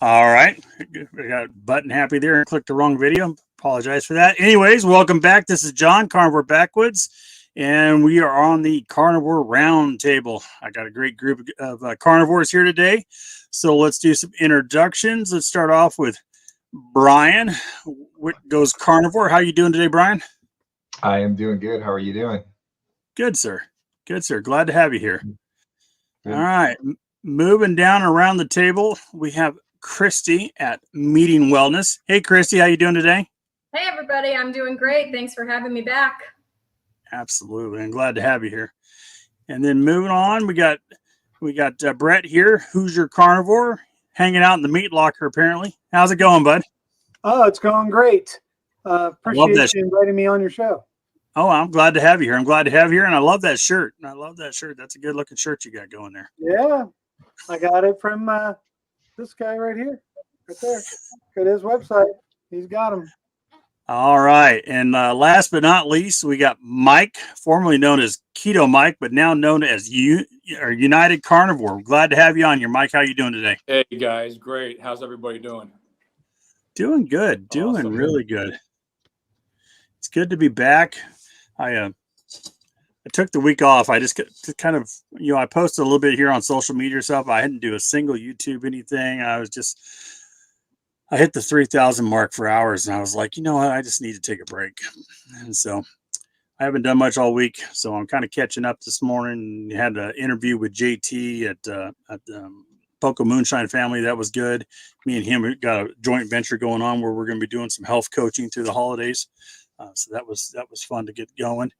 All right. I got button happy there and clicked the wrong video. Apologize for that. Anyways, welcome back. This is John, Carnivore Backwoods, and we are on the Carnivore Roundtable. I got a great group of carnivores here today. So let's do some introductions. Let's start off with Brian. Wick goes Carnivore. How you doing today, Brian? I am doing good. How are you doing? Good, sir. Good, sir. Glad to have you here. Good. All right. Moving down around the table, we have Christy at Meeting Wellness. Hey, Christy, how you doing today? Hey, everybody. I'm doing great. Thanks for having me back. Absolutely. I'm glad to have you here. And then moving on, we got Brett here, who's your carnivore, hanging out in the meat locker apparently. How's it going, bud? Oh, it's going great. Appreciate you inviting me on your show. Oh, I'm glad to have you here. I'm glad to have you here, and I love that shirt. That's a good looking shirt you got going there. Yeah, I got it from this guy right here, right there. Go to his website. He's got them. All right, and last but not least, we got Mike, formerly known as Keto Mike, but now known as United Carnivore. I'm glad to have you on here, Mike. How you doing today? Hey guys, great. How's everybody doing? Doing good. Doing awesome. Really good. It's good to be back. I took the week off. I just kind of, I posted a little bit here on social media stuff. I hadn't do a single YouTube anything. I hit the 3,000 mark for hours, and I was like, you know what? I just need to take a break. And so I haven't done much all week. So I'm kind of catching up this morning. Had an interview with JT at the Poco Moonshine family. That was good. Me and him got a joint venture going on where we're going to be doing some health coaching through the holidays. So that was fun to get going.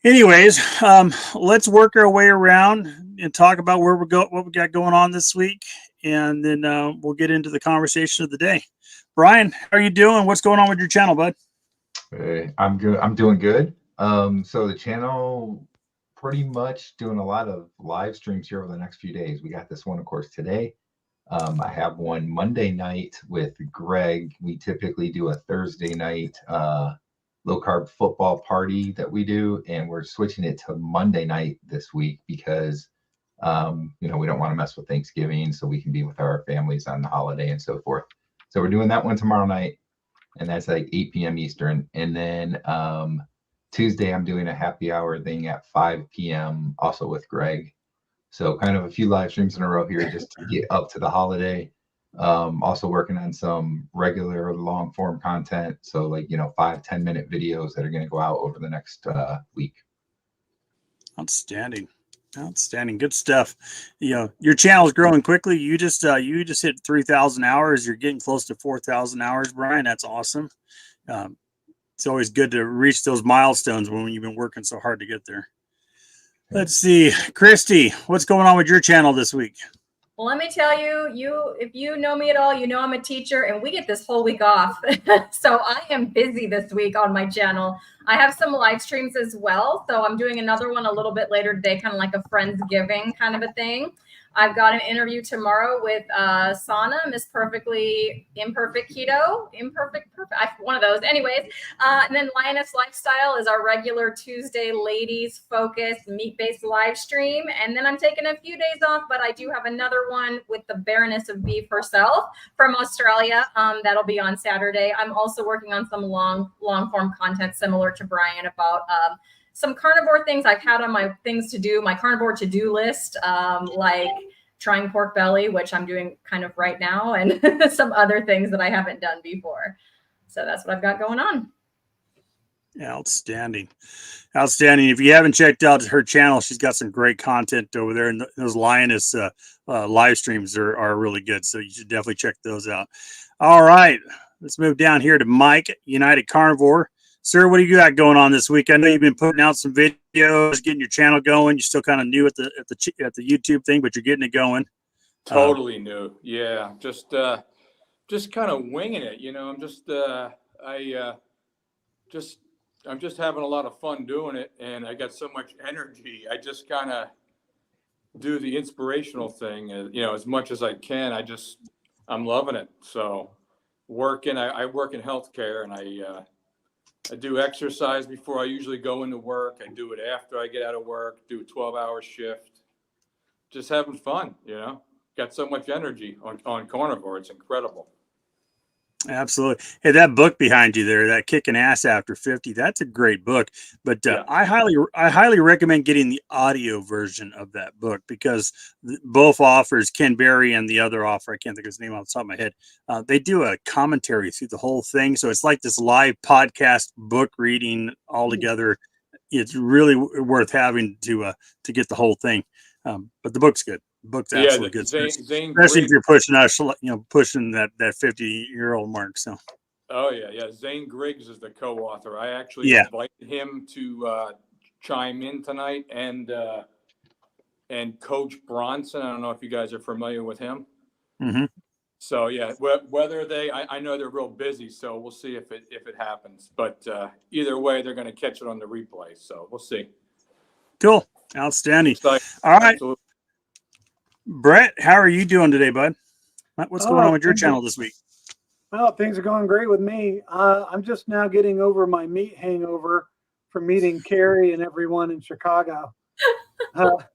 Anyways, let's work our way around and talk about what we got going on this week, and then we'll get into the conversation of the day. Brian, how are you doing? What's going on with your channel, bud? Hey, I'm good. I'm doing good. So the channel, pretty much doing a lot of live streams here over the next few days. We got this one, of course, today. I have one Monday night with Greg. We typically do a Thursday night low carb football party that we do, and we're switching it to Monday night this week because we don't want to mess with Thanksgiving, so we can be with our families on the holiday and so forth. So we're doing that one tomorrow night, and that's like 8 p.m. Eastern. And then Tuesday I'm doing a happy hour thing at 5 p.m. also with Greg. So kind of a few live streams in a row here just to get up to the holiday. Also working on some regular long form content. So 5-10 minute videos that are going to go out over the next week. Outstanding. Good stuff. Your channel is growing quickly. You just hit 3,000 hours. You're getting close to 4,000 hours, Brian. That's awesome. It's always good to reach those milestones when you've been working so hard to get there. Let's see, Christy, what's going on with your channel this week? Well, let me tell you, if you know me at all, you know I'm a teacher, and we get this whole week off. So I am busy this week on my channel. I have some live streams as well. So I'm doing another one a little bit later today, kind of like a Friendsgiving kind of a thing. I've got an interview tomorrow with Sana, Miss Perfectly Imperfect Keto, one of those. Anyways, and then Lioness Lifestyle is our regular Tuesday ladies focused meat-based live stream. And then I'm taking a few days off, but I do have another one with the Baroness of Beef herself from Australia. That'll be on Saturday. I'm also working on some long form content similar to Brian about some carnivore things I've had on my things to do, my carnivore to-do list, like trying pork belly, which I'm doing kind of right now, and some other things that I haven't done before. So that's what I've got going on. Outstanding. If you haven't checked out her channel, she's got some great content over there, and those Lioness live streams are really good. So you should definitely check those out. All right, let's move down here to Mike, United Carnivore. Sir, what do you got going on this week? I know you've been putting out some videos, getting your channel going. You're still kind of new at the YouTube thing, but you're getting it going. Totally new. Yeah, just kind of winging it. I'm just having a lot of fun doing it, and I got so much energy. I just kind of do the inspirational thing, as much as I can. I'm loving it. So working, I work in healthcare, and I do exercise before I usually go into work. I do it after I get out of work, do a 12-hour shift. Just having fun, got so much energy on Carnivore. It's incredible. Absolutely. Hey, that book behind you there, that Kicking Ass After 50, that's a great book. But Yeah. I highly recommend getting the audio version of that book, because both authors, Ken Berry and the other author, I can't think of his name off the top of my head, they do a commentary through the whole thing. So it's like this live podcast book reading all together. It's really worth having to get the whole thing. But the book's good. Book's absolutely good, Zane especially Griggs, if you're pushing us, pushing that 50-year-old mark. So, oh yeah. Zane Griggs is the co-author. I actually invited him to chime in tonight, and Coach Bronson. I don't know if you guys are familiar with him. mm-hmm. So yeah, whether I know they're real busy, so we'll see if it happens. But either way, they're going to catch it on the replay. So we'll see. Cool, outstanding. All right. Absolutely. Brett, how are you doing today, bud? What's going on with your channel this week? Well, things are going great with me. I'm just now getting over my meat hangover from meeting Carrie and everyone in Chicago. That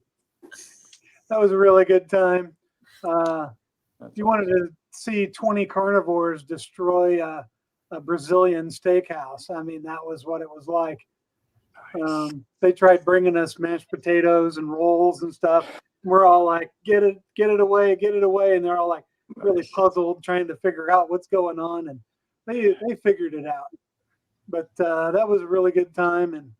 was a really good time. If you wanted to see 20 carnivores destroy a Brazilian steakhouse, I mean, that was what it was like. They tried bringing us mashed potatoes and rolls and stuff. We're all like, get it away. And they're all like really puzzled, trying to figure out what's going on. And they figured it out. But that was a really good time. And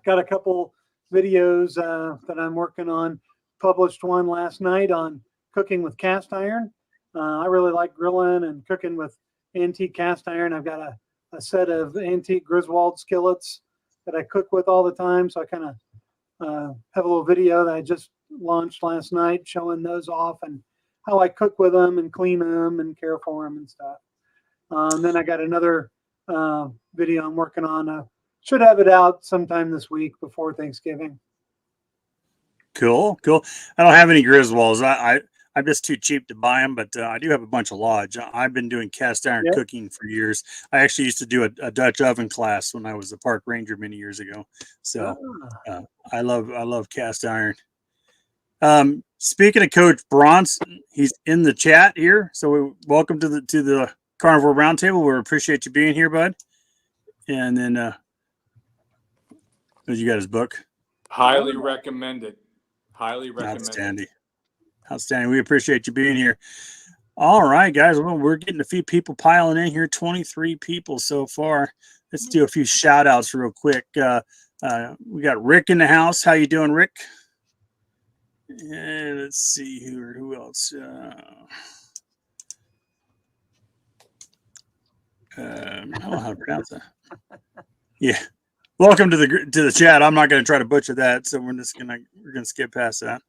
got a couple videos that I'm working on. Published one last night on cooking with cast iron. I really like grilling and cooking with antique cast iron. I've got a set of antique Griswold skillets that I cook with all the time. So I kind of have a little video that I just launched last night showing those off and how I cook with them and clean them and care for them and stuff. And then I got another video I'm working on. Should have it out sometime this week before Thanksgiving. Cool. I don't have any Griswolds. I'm just too cheap to buy them, but I do have a bunch of Lodge. I've been doing cast iron cooking for years. I actually used to do a Dutch oven class when I was a park ranger many years ago. So I love cast iron. Speaking of Coach Bronson, he's in the chat here. So welcome to the Carnivore Roundtable. We appreciate you being here, bud. And then you got his book. Highly recommended. Outstanding. We appreciate you being here. All right, guys. Well, we're getting a few people piling in here. 23 people so far. Let's do a few shout outs real quick. We got Rick in the house. How you doing, Rick? And let's see who else. I don't know how to pronounce that. Yeah. Welcome to the chat. I'm not going to try to butcher that, so we're gonna skip past that.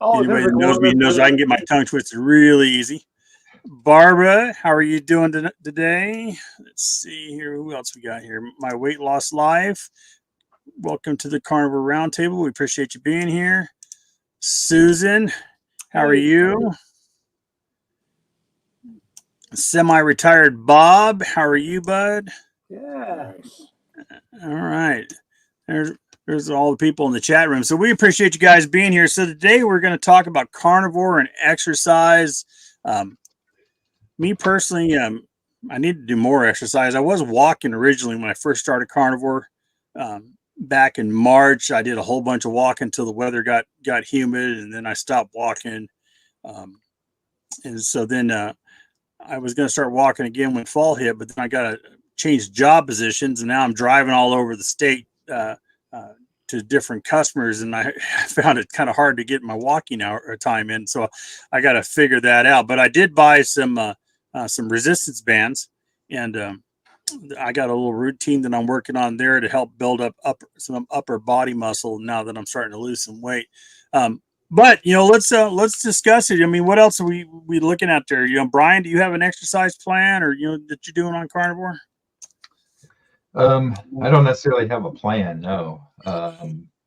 Anybody that knows me knows I can get my tongue twisted really easy. Barbara, how are you doing today? Let's see here. Who else we got here? My Weight Loss Live. Welcome to the Carnivore Roundtable. We appreciate you being here. Susan, how are you? Semi-retired Bob, how are you, bud? Yeah. All right. There's all the people in the chat room. So we appreciate you guys being here. So today we're going to talk about carnivore and exercise. Me personally, I need to do more exercise. I was walking originally when I first started carnivore. Back in March, I did a whole bunch of walking until the weather got humid, and then I stopped walking. And so then I was going to start walking again when fall hit, but then I got to change job positions, and now I'm driving all over the state to different customers, and I found it kind of hard to get my walking hour time in. So I got to figure that out. But I did buy some resistance bands, and I got a little routine that I'm working on there to help build up some upper body muscle now that I'm starting to lose some weight. But let's discuss it. I mean, what else are we looking at there? Brian, do you have an exercise plan or that you're doing on carnivore? I don't necessarily have a plan. No.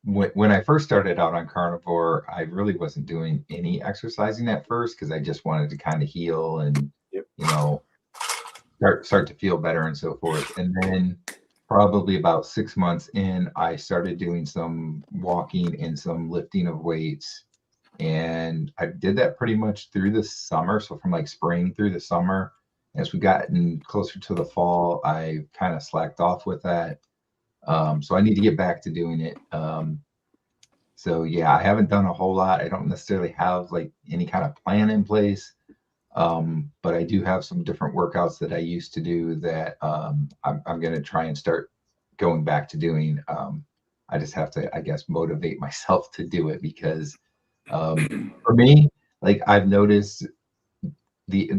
When I first started out on carnivore, I really wasn't doing any exercising at first because I just wanted to kind of heal and start to feel better and so forth. And then probably about 6 months in, I started doing some walking and some lifting of weights. And I did that pretty much through the summer. So from like spring through the summer, as we gotten closer to the fall, I kind of slacked off with that. So I need to get back to doing it. So yeah, I haven't done a whole lot. I don't necessarily have like any kind of plan in place. But I do have some different workouts that I used to do that I'm going to try and start going back to doing. I just have to, I guess, motivate myself to do it because for me, like I've noticed the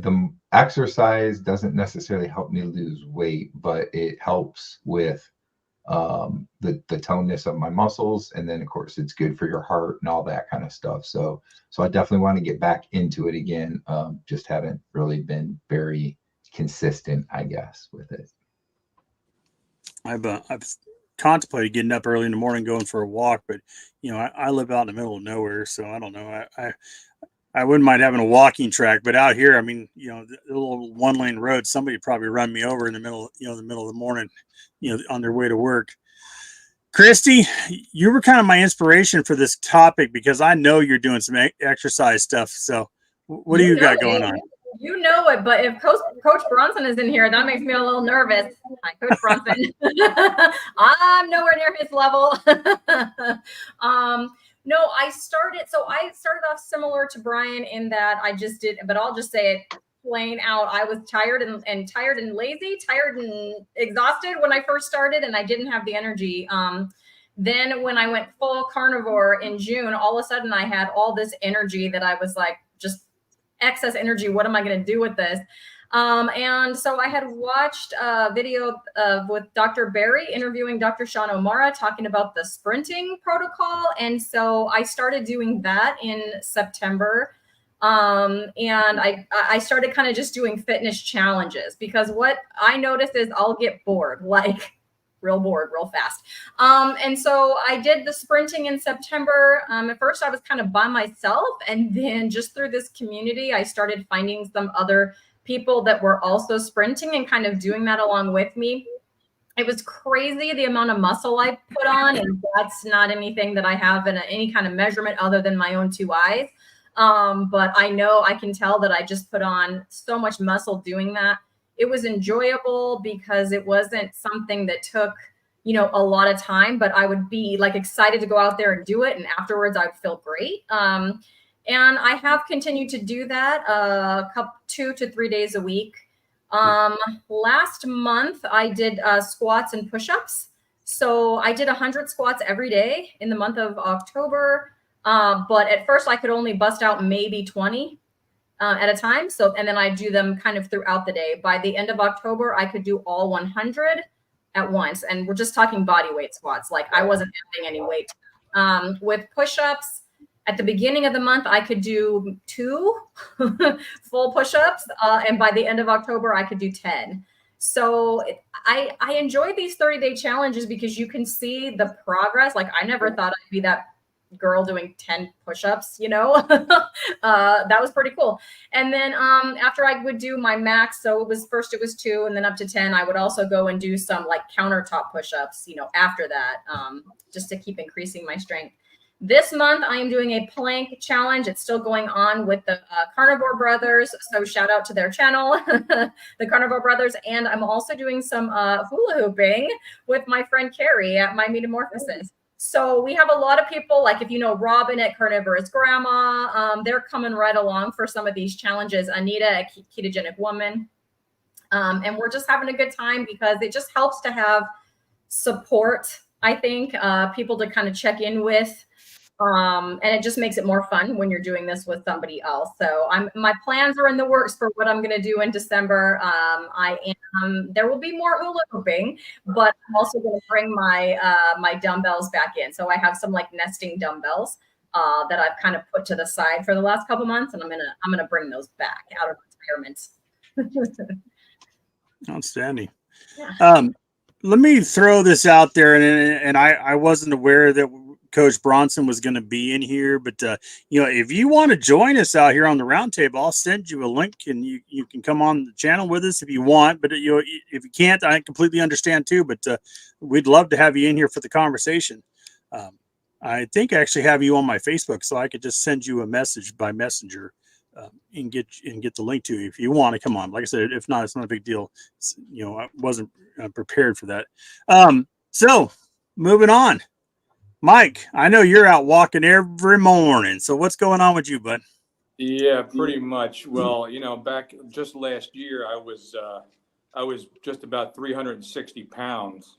exercise doesn't necessarily help me lose weight, but it helps with the toneness of my muscles, and then of course it's good for your heart and all that kind of stuff. So I definitely want to get back into it again. Just haven't really been very consistent, I guess, with it. I've contemplated getting up early in the morning, going for a walk, but I live out in the middle of nowhere, so I don't know. I wouldn't mind having a walking track, but out here, I mean, the little 1-lane road, somebody would probably run me over in the middle, the middle of the morning, on their way to work. Christy, you were kind of my inspiration for this topic because I know you're doing some exercise stuff. So what do you got going on? You know it, but if Coach Bronson is in here, that makes me a little nervous. Hi, Coach Bronson. I'm nowhere near his level. No, I started off similar to Brian in that I just did, but I'll just say it plain out. I was tired and lazy, tired and exhausted when I first started, and I didn't have the energy. Then when I went full carnivore in June, all of a sudden I had all this energy that I was like, just excess energy. What am I going to do with this? And so I had watched a video with Dr. Barry interviewing Dr. Sean O'Mara talking about the sprinting protocol. And so I started doing that in September. And I started kind of just doing fitness challenges because what I noticed is I'll get bored, like real bored, real fast. And so I did the sprinting in September. At first I was kind of by myself, and then just through this community, I started finding some other people that were also sprinting and kind of doing that along with me. It was crazy the amount of muscle I put on, and that's not anything that I have in any kind of measurement other than my own 2 eyes. But I know I can tell that I just put on so much muscle doing that. It was enjoyable because it wasn't something that took, a lot of time, but I would be like excited to go out there and do it. And afterwards I would feel great. And I have continued to do that 2 to 3 days a week. Last month I did squats and push-ups. So I did 100 squats every day in the month of October. But at first I could only bust out maybe 20 at a time. So, and then I do them kind of throughout the day. By the end of October, I could do all 100 at once. And we're just talking body weight squats. Like I wasn't adding any weight. With push-ups, at the beginning of the month, I could do 2 full push-ups. And by the end of October, I could do 10. So I enjoy these 30-day challenges because you can see the progress. Like I never thought I'd be that girl doing 10 push-ups, that was pretty cool. And then after I would do my max, so it was 2 and then up to 10, I would also go and do some like countertop push-ups, after that, just to keep increasing my strength. This month I am doing a plank challenge. It's still going on with the Carnivore Brothers. So shout out to their channel, the Carnivore Brothers. And I'm also doing some hula hooping with my friend Carrie at My Metamorphosis. So we have a lot of people, like if you know Robin at Carnivore's Grandma, they're coming right along for some of these challenges. Anita, a ketogenic woman. And we're just having a good time because it just helps to have support, I think, people to kind of check in with. And it just makes it more fun when you're doing this with somebody else. So my plans are in the works for what I'm going to do in December. There will be more hula hooping, but I'm also going to bring my my dumbbells back in. So I have some like nesting dumbbells that I've kind of put to the side for the last couple months, and I'm gonna bring those back out of retirement. Outstanding. Yeah. Let me throw this out there, and I wasn't aware that Coach Bronson was going to be in here, but if you want to join us out here on the roundtable, I'll send you a link, and you can come on the channel with us if you want. But if you can't, I completely understand too. But we'd love to have you in here for the conversation. I think I actually have you on my Facebook, so I could just send you a message by messenger and get the link to you if you want to come on. Like I said, if not, it's not a big deal. I wasn't prepared for that. So moving on, Mike, I know you're out walking every morning. So what's going on with you, bud? Yeah, pretty much. Well, back just last year, I was just about 360 pounds.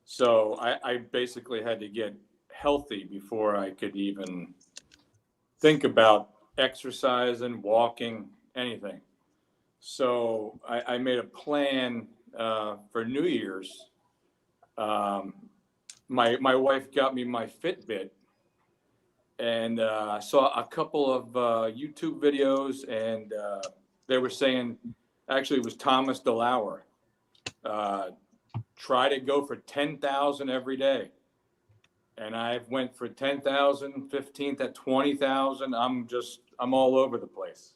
So I basically had to get healthy before I could even think about exercise and walking, anything. So I made a plan for New Year's. My wife got me my Fitbit, and I saw a couple of YouTube videos, and they were saying, actually it was Thomas DeLauer, try to go for 10,000 every day. And I went for 10,000, 15th at 20,000. I'm all over the place.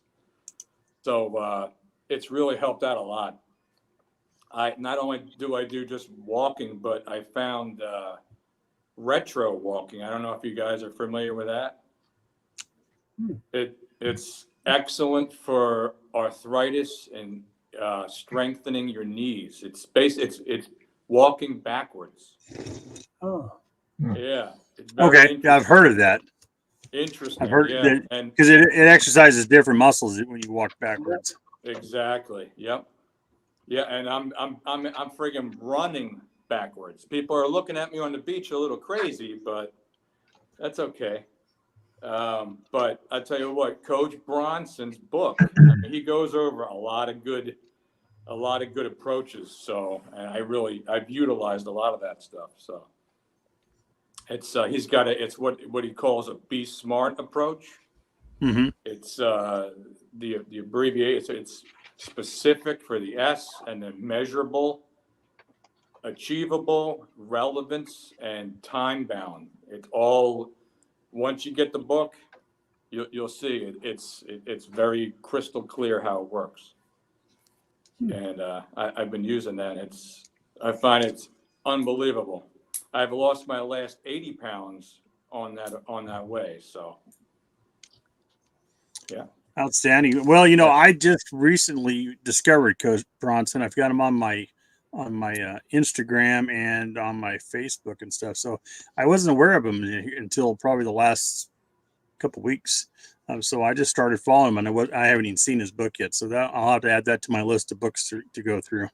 So it's really helped out a lot. Not only do I do just walking, but I found retro walking. I don't know if you guys are familiar with that. It's excellent for arthritis and strengthening your knees. It's walking backwards. Oh. Yeah. Okay, I've heard of that. Interesting. I've heard that, and because it exercises different muscles when you walk backwards. Exactly. Yep. Yeah, and I'm friggin' running backwards. People are looking at me on the beach a little crazy, but that's okay. But I tell you what, Coach Bronson's book, he goes over a lot of good approaches. So, and I've utilized a lot of that stuff. So it's it's what he calls a be smart approach. Mm-hmm. It's the abbreviation. It's specific for the S, and then measurable, achievable, relevance, and time bound. It's all, once you get the book, you'll see it's very crystal clear how it works. And I've been using that. I find it's unbelievable. I've lost my last 80 pounds on that way. So yeah. Outstanding. Well, I just recently discovered Coach Bronson. I've got him on my Instagram and on my Facebook and stuff. So I wasn't aware of him until probably the last couple of weeks. So I just started following him, and I haven't even seen his book yet. So I'll have to add that to my list of books to go through.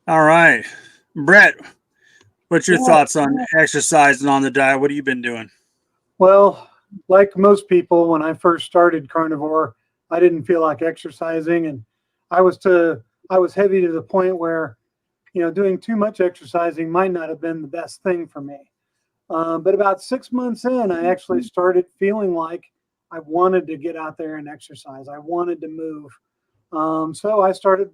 All right, Brett, what's your thoughts on exercise and on the diet? What have you been doing? Well, like most people, when I first started Carnivore, I didn't feel like exercising, and I was heavy to the point where, doing too much exercising might not have been the best thing for me. But about 6 months in, I actually started feeling like I wanted to get out there and exercise. I wanted to move. So I started,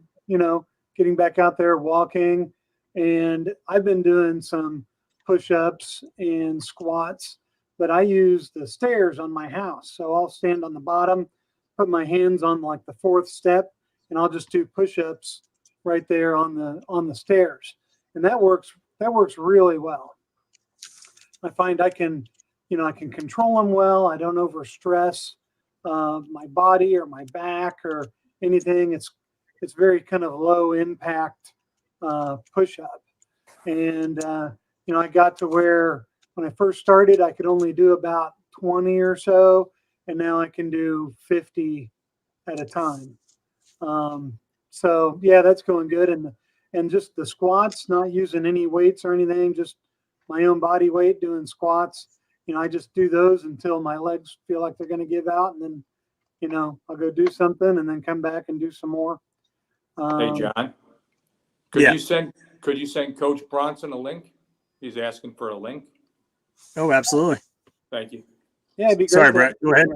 getting back out there walking, and I've been doing some push-ups and squats, but I use the stairs on my house. So I'll stand on the bottom, put my hands on like the 4th step, and I'll just do push-ups right there on the stairs. And that works really well. I find I can control them well. I don't overstress my body or my back or anything. It's very kind of low impact push-up. And I got to where when I first started, I could only do about 20 or so, and now I can do 50 at a time. So yeah, that's going good. And just the squats, not using any weights or anything, just my own body weight doing squats. I just do those until my legs feel like they're going to give out, and then, I'll go do something and then come back and do some more. Hey, John, could you send Coach Bronson a link? He's asking for a link. Oh, absolutely. Thank you. Yeah, it'd be great. Sorry, Brett. Go ahead.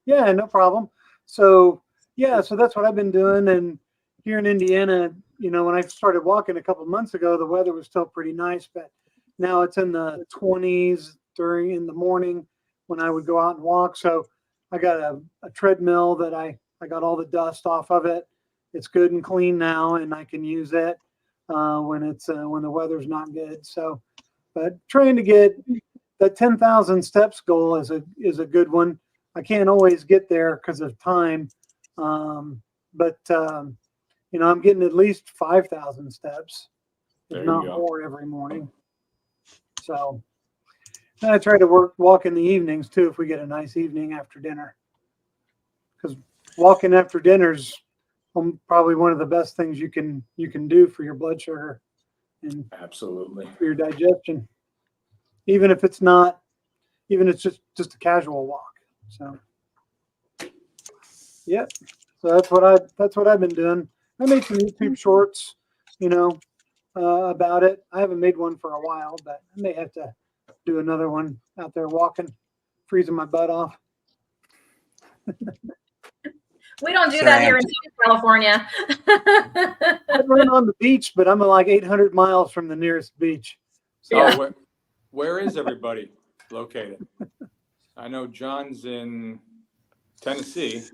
Yeah, no problem. So that's what I've been doing. And here in Indiana, when I started walking a couple of months ago, the weather was still pretty nice, but now it's in the 20s in the morning when I would go out and walk. So I got a treadmill that I got all the dust off of it. It's good and clean now, and I can use it when the weather's not good. So But trying to get the 10,000 steps goal is a good one. I can't always get there because of time, but I'm getting at least 5,000 steps, if not more, every morning. So then I try to walk in the evenings too if we get a nice evening after dinner, because walking after dinner is probably one of the best things you can do for your blood sugar and Absolutely for your digestion, even if it's not, even if it's just a casual walk. So yeah, so that's what I've been doing. I made some YouTube shorts, about it. I haven't made one for a while, but I may have to do another one out there walking, freezing my butt off. We don't do that here in California. I run on the beach, but I'm like 800 miles from the nearest beach. So yeah. Where is everybody located? I know John's in Tennessee.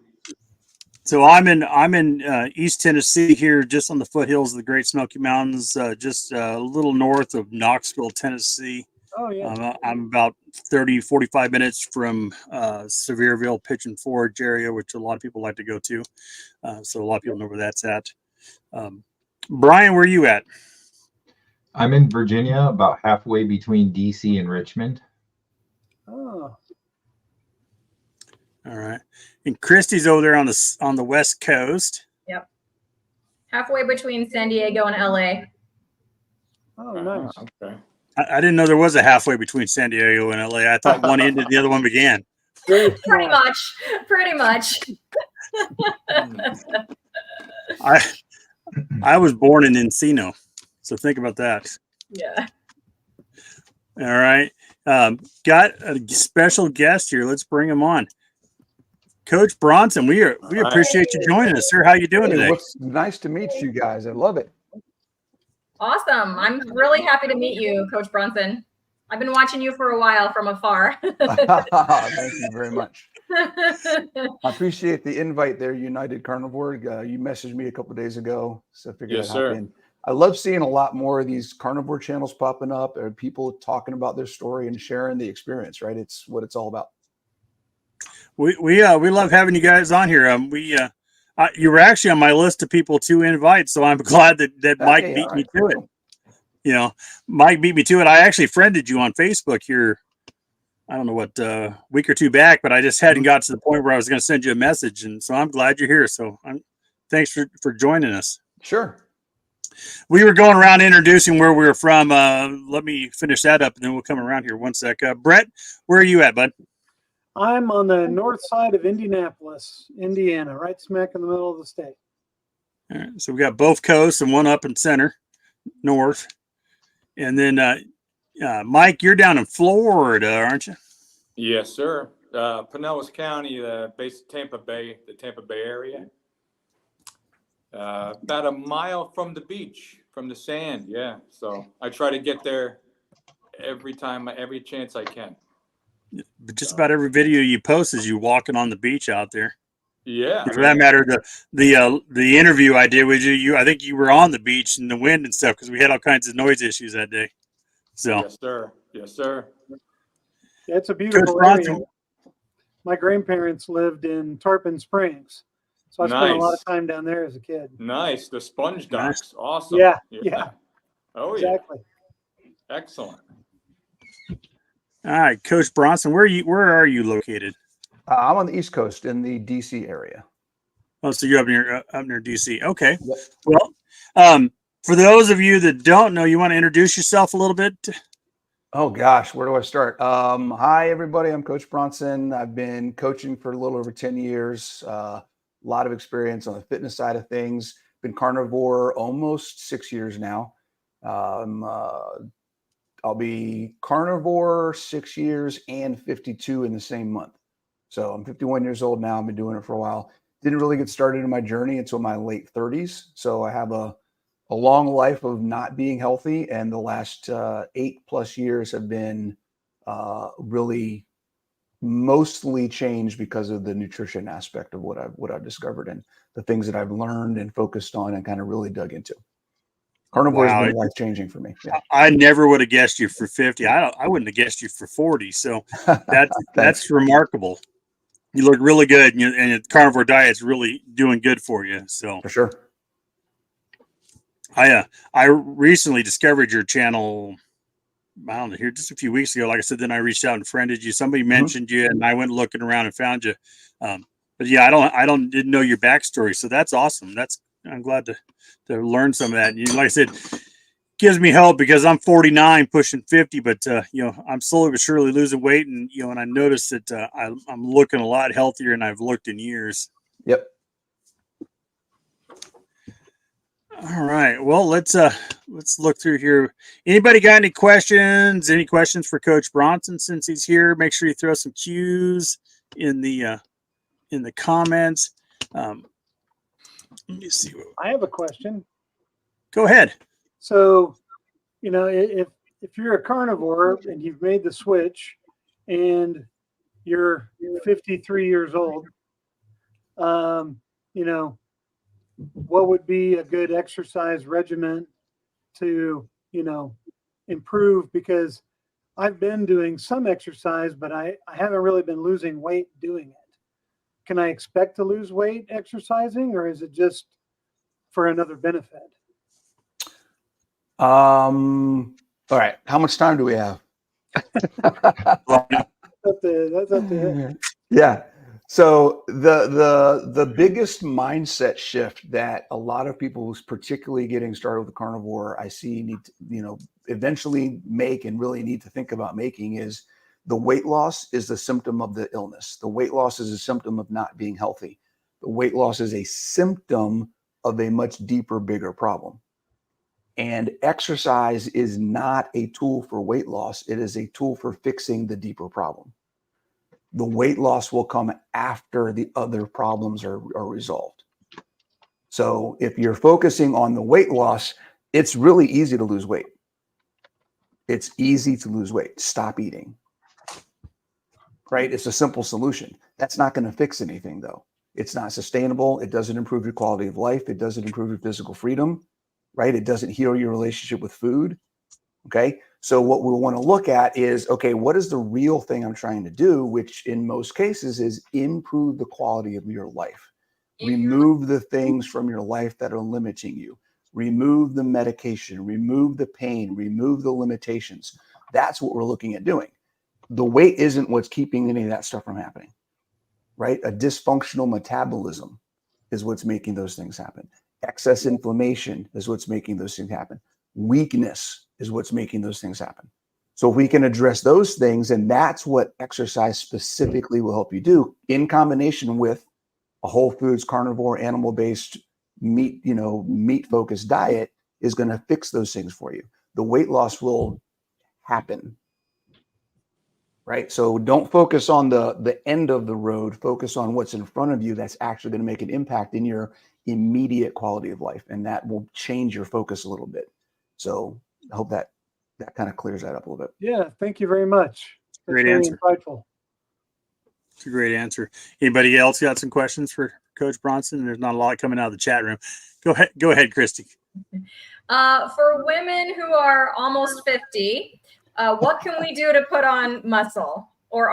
So I'm in East Tennessee here, just on the foothills of the Great Smoky Mountains, just a little north of Knoxville, Tennessee. oh yeah, I'm about 45 minutes from Sevierville, Pigeon Forge area, which a lot of people like to go to. So a lot of people know where that's at. Brian, where are you at? I'm in Virginia, about halfway between DC and Richmond. oh. All right. And Christy's over there on the West Coast. Yep. Halfway between San Diego and LA. Oh, nice. Okay. I didn't know there was a halfway between San Diego and LA. I thought one ended, the other one began. Pretty much. I was born in Encino, so think about that. Yeah. All right. Got a special guest here. Let's bring him on. Coach Bronson, we appreciate you joining us, sir. How you doing today? It's nice to meet you guys. I love it. Awesome. I'm really happy to meet you, Coach Brunson. I've been watching you for a while from afar. Thank you very much. I appreciate the invite there, United Carnivore. You messaged me a couple of days ago, so I figured I'd hop in. I love seeing a lot more of these carnivore channels popping up, or people talking about their story and sharing the experience, right? It's what it's all about. We love having you guys on here. You were actually on my list of people to invite, so I'm glad that Mike beat me to it. Mike beat me to it. I actually friended you on Facebook here, I don't know what, week or two back, but I just hadn't got to the point where I was going to send you a message, and so I'm glad you're here. So thanks for joining us. Sure. We were going around introducing where we were from. Let me finish that up, and then we'll come around here one sec. Brett, where are you at, bud? I'm on the north side of Indianapolis, Indiana, right smack in the middle of the state. All right, so we got both coasts and one up in center, north. And then, Mike, you're down in Florida, aren't you? Yes, sir. Pinellas County, based Tampa Bay, the Tampa Bay area. About a mile from the beach, from the sand. Yeah. So I try to get there every chance I can. But just about every video you post is you walking on the beach out there. Yeah. For that matter, the interview I did with you, I think you were on the beach in the wind and stuff because we had all kinds of noise issues that day. So yes, sir. Yes, sir. Yeah, it's a beautiful area. My grandparents lived in Tarpon Springs, so I spent a lot of time down there as a kid. Nice. The sponge docks. Awesome. Yeah. Oh, exactly. Yeah. Excellent. All right, Coach Bronson, where are you located? I'm on the East Coast in the DC area. Oh, so you're up near DC. Okay. Yep. Well, for those of you that don't know, you want to introduce yourself a little bit? Oh gosh, where do I start? Hi everybody, I'm Coach Bronson. I've been coaching for a little over 10 years. A lot of experience on the fitness side of things. Been carnivore almost 6 years now. I'll be carnivore 6 years and 52 in the same month. So I'm 51 years old now. I've been doing it for a while. Didn't really get started in my journey until my late 30s. So I have a long life of not being healthy. And the last 8+ years have been really mostly changed because of the nutrition aspect of what I've discovered and the things that I've learned and focused on and kind of really dug into. Carnivore has Wow. been life changing for me. Yeah. I never would have guessed you for 50. I wouldn't have guessed you for 40. So that's remarkable. You look really good, and the carnivore diet's really doing good for you. So For sure. I recently discovered your channel. I don't know, here just a few weeks ago. Like I said, then I reached out and friended you. Somebody mentioned you, and I went looking around and found you. But yeah, didn't know your backstory. So that's awesome. I'm glad to learn some of that. And like I said, gives me hope because I'm 49, pushing 50, but I'm slowly but surely losing weight, and and I noticed that I'm looking a lot healthier than I've looked in years. Yep. All right. Well, let's look through here. Anybody got any questions? Any questions for Coach Bronson since he's here? Make sure you throw some cues in the comments. Let me see. I have a question. Go ahead. So, if you're a carnivore and you've made the switch and you're 53 years old, what would be a good exercise regimen to, improve? Because I've been doing some exercise, but I haven't really been losing weight doing it. Can I expect to lose weight exercising, or is it just for another benefit? All right. How much time do we have? That's up to him. Yeah. So the biggest mindset shift that a lot of people who's particularly getting started with the carnivore I see need to, eventually make and really need to think about making is the weight loss is the symptom of the illness. The weight loss is a symptom of not being healthy. The weight loss is a symptom of a much deeper, bigger problem. And exercise is not a tool for weight loss. It is a tool for fixing the deeper problem. The weight loss will come after the other problems are resolved. So if you're focusing on the weight loss, it's really easy to lose weight. It's easy to lose weight. Stop eating. Right? It's a simple solution. That's not going to fix anything, though. It's not sustainable. It doesn't improve your quality of life. It doesn't improve your physical freedom. Right? It doesn't heal your relationship with food. Okay. So what we want to look at is, okay, what is the real thing I'm trying to do, which in most cases is improve the quality of your life. Remove the things from your life that are limiting you. Remove the medication, remove the pain, remove the limitations. That's what we're looking at doing. The weight isn't what's keeping any of that stuff from happening, right? A dysfunctional metabolism is what's making those things happen. Excess inflammation is what's making those things happen. Weakness is what's making those things happen. So if we can address those things, and that's what exercise specifically will help you do in combination with a whole foods, carnivore, animal-based, meat-focused diet is going to fix those things for you. The weight loss will happen, right? So don't focus on the end of the road. Focus on what's in front of you that's actually going to make an impact in your immediate quality of life, and that will change your focus a little bit. So I hope that kind of clears that up a little bit. Yeah, thank you very much. That's Great very answer. insightful. It's a great answer. Anybody else got some questions for Coach Bronson? There's not a lot coming out of the chat room. Go ahead, Christy. For women who are almost 50, what can we do to put on muscle? Or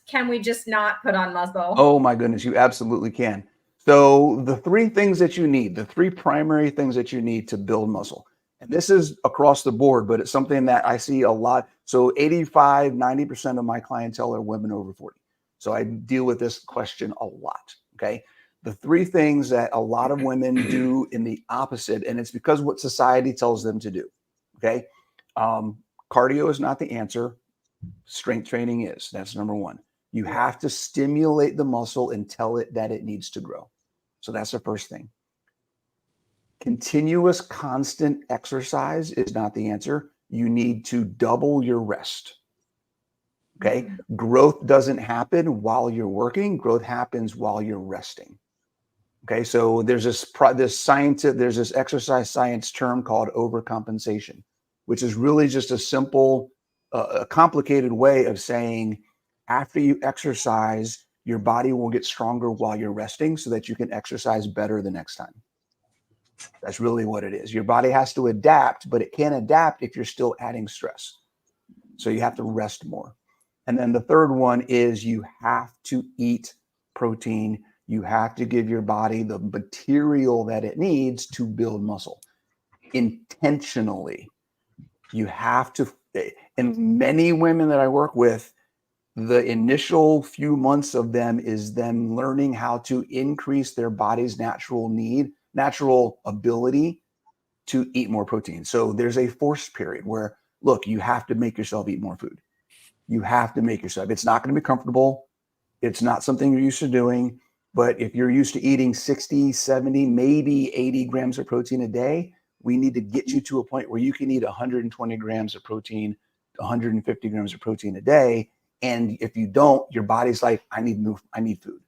can we just not put on muscle? Oh my goodness, you absolutely can. So the three things that you need, the three primary things that you need to build muscle, and this is across the board, but it's something that I see a lot. So 85, 90% of my clientele are women over 40. So I deal with this question a lot, okay? The three things that a lot of women do in the opposite, and it's because what society tells them to do, okay? Cardio is not the answer. Strength training is. That's number one. You have to stimulate the muscle and tell it that it needs to grow. So that's the first thing. Continuous, constant exercise is not the answer. You need to double your rest. Okay. Growth doesn't happen while you're working. Growth happens while you're resting. Okay. So there's this exercise science term called overcompensation, which is really just a simple, a complicated way of saying after you exercise, your body will get stronger while you're resting so that you can exercise better the next time. That's really what it is. Your body has to adapt, but it can't adapt if you're still adding stress. So you have to rest more. And then the third one is you have to eat protein. You have to give your body the material that it needs to build muscle intentionally. You have to, and many women that I work with, the initial few months of them is them learning how to increase their body's natural ability to eat more protein. So there's a forced period where, look, you have to make yourself eat more food. You have to make yourself. It's not going to be comfortable. It's not something you're used to doing. But if you're used to eating 60, 70, maybe 80 grams of protein a day, we need to get you to a point where you can eat 120 grams of protein, 150 grams of protein a day. And if you don't, your body's like, I need food,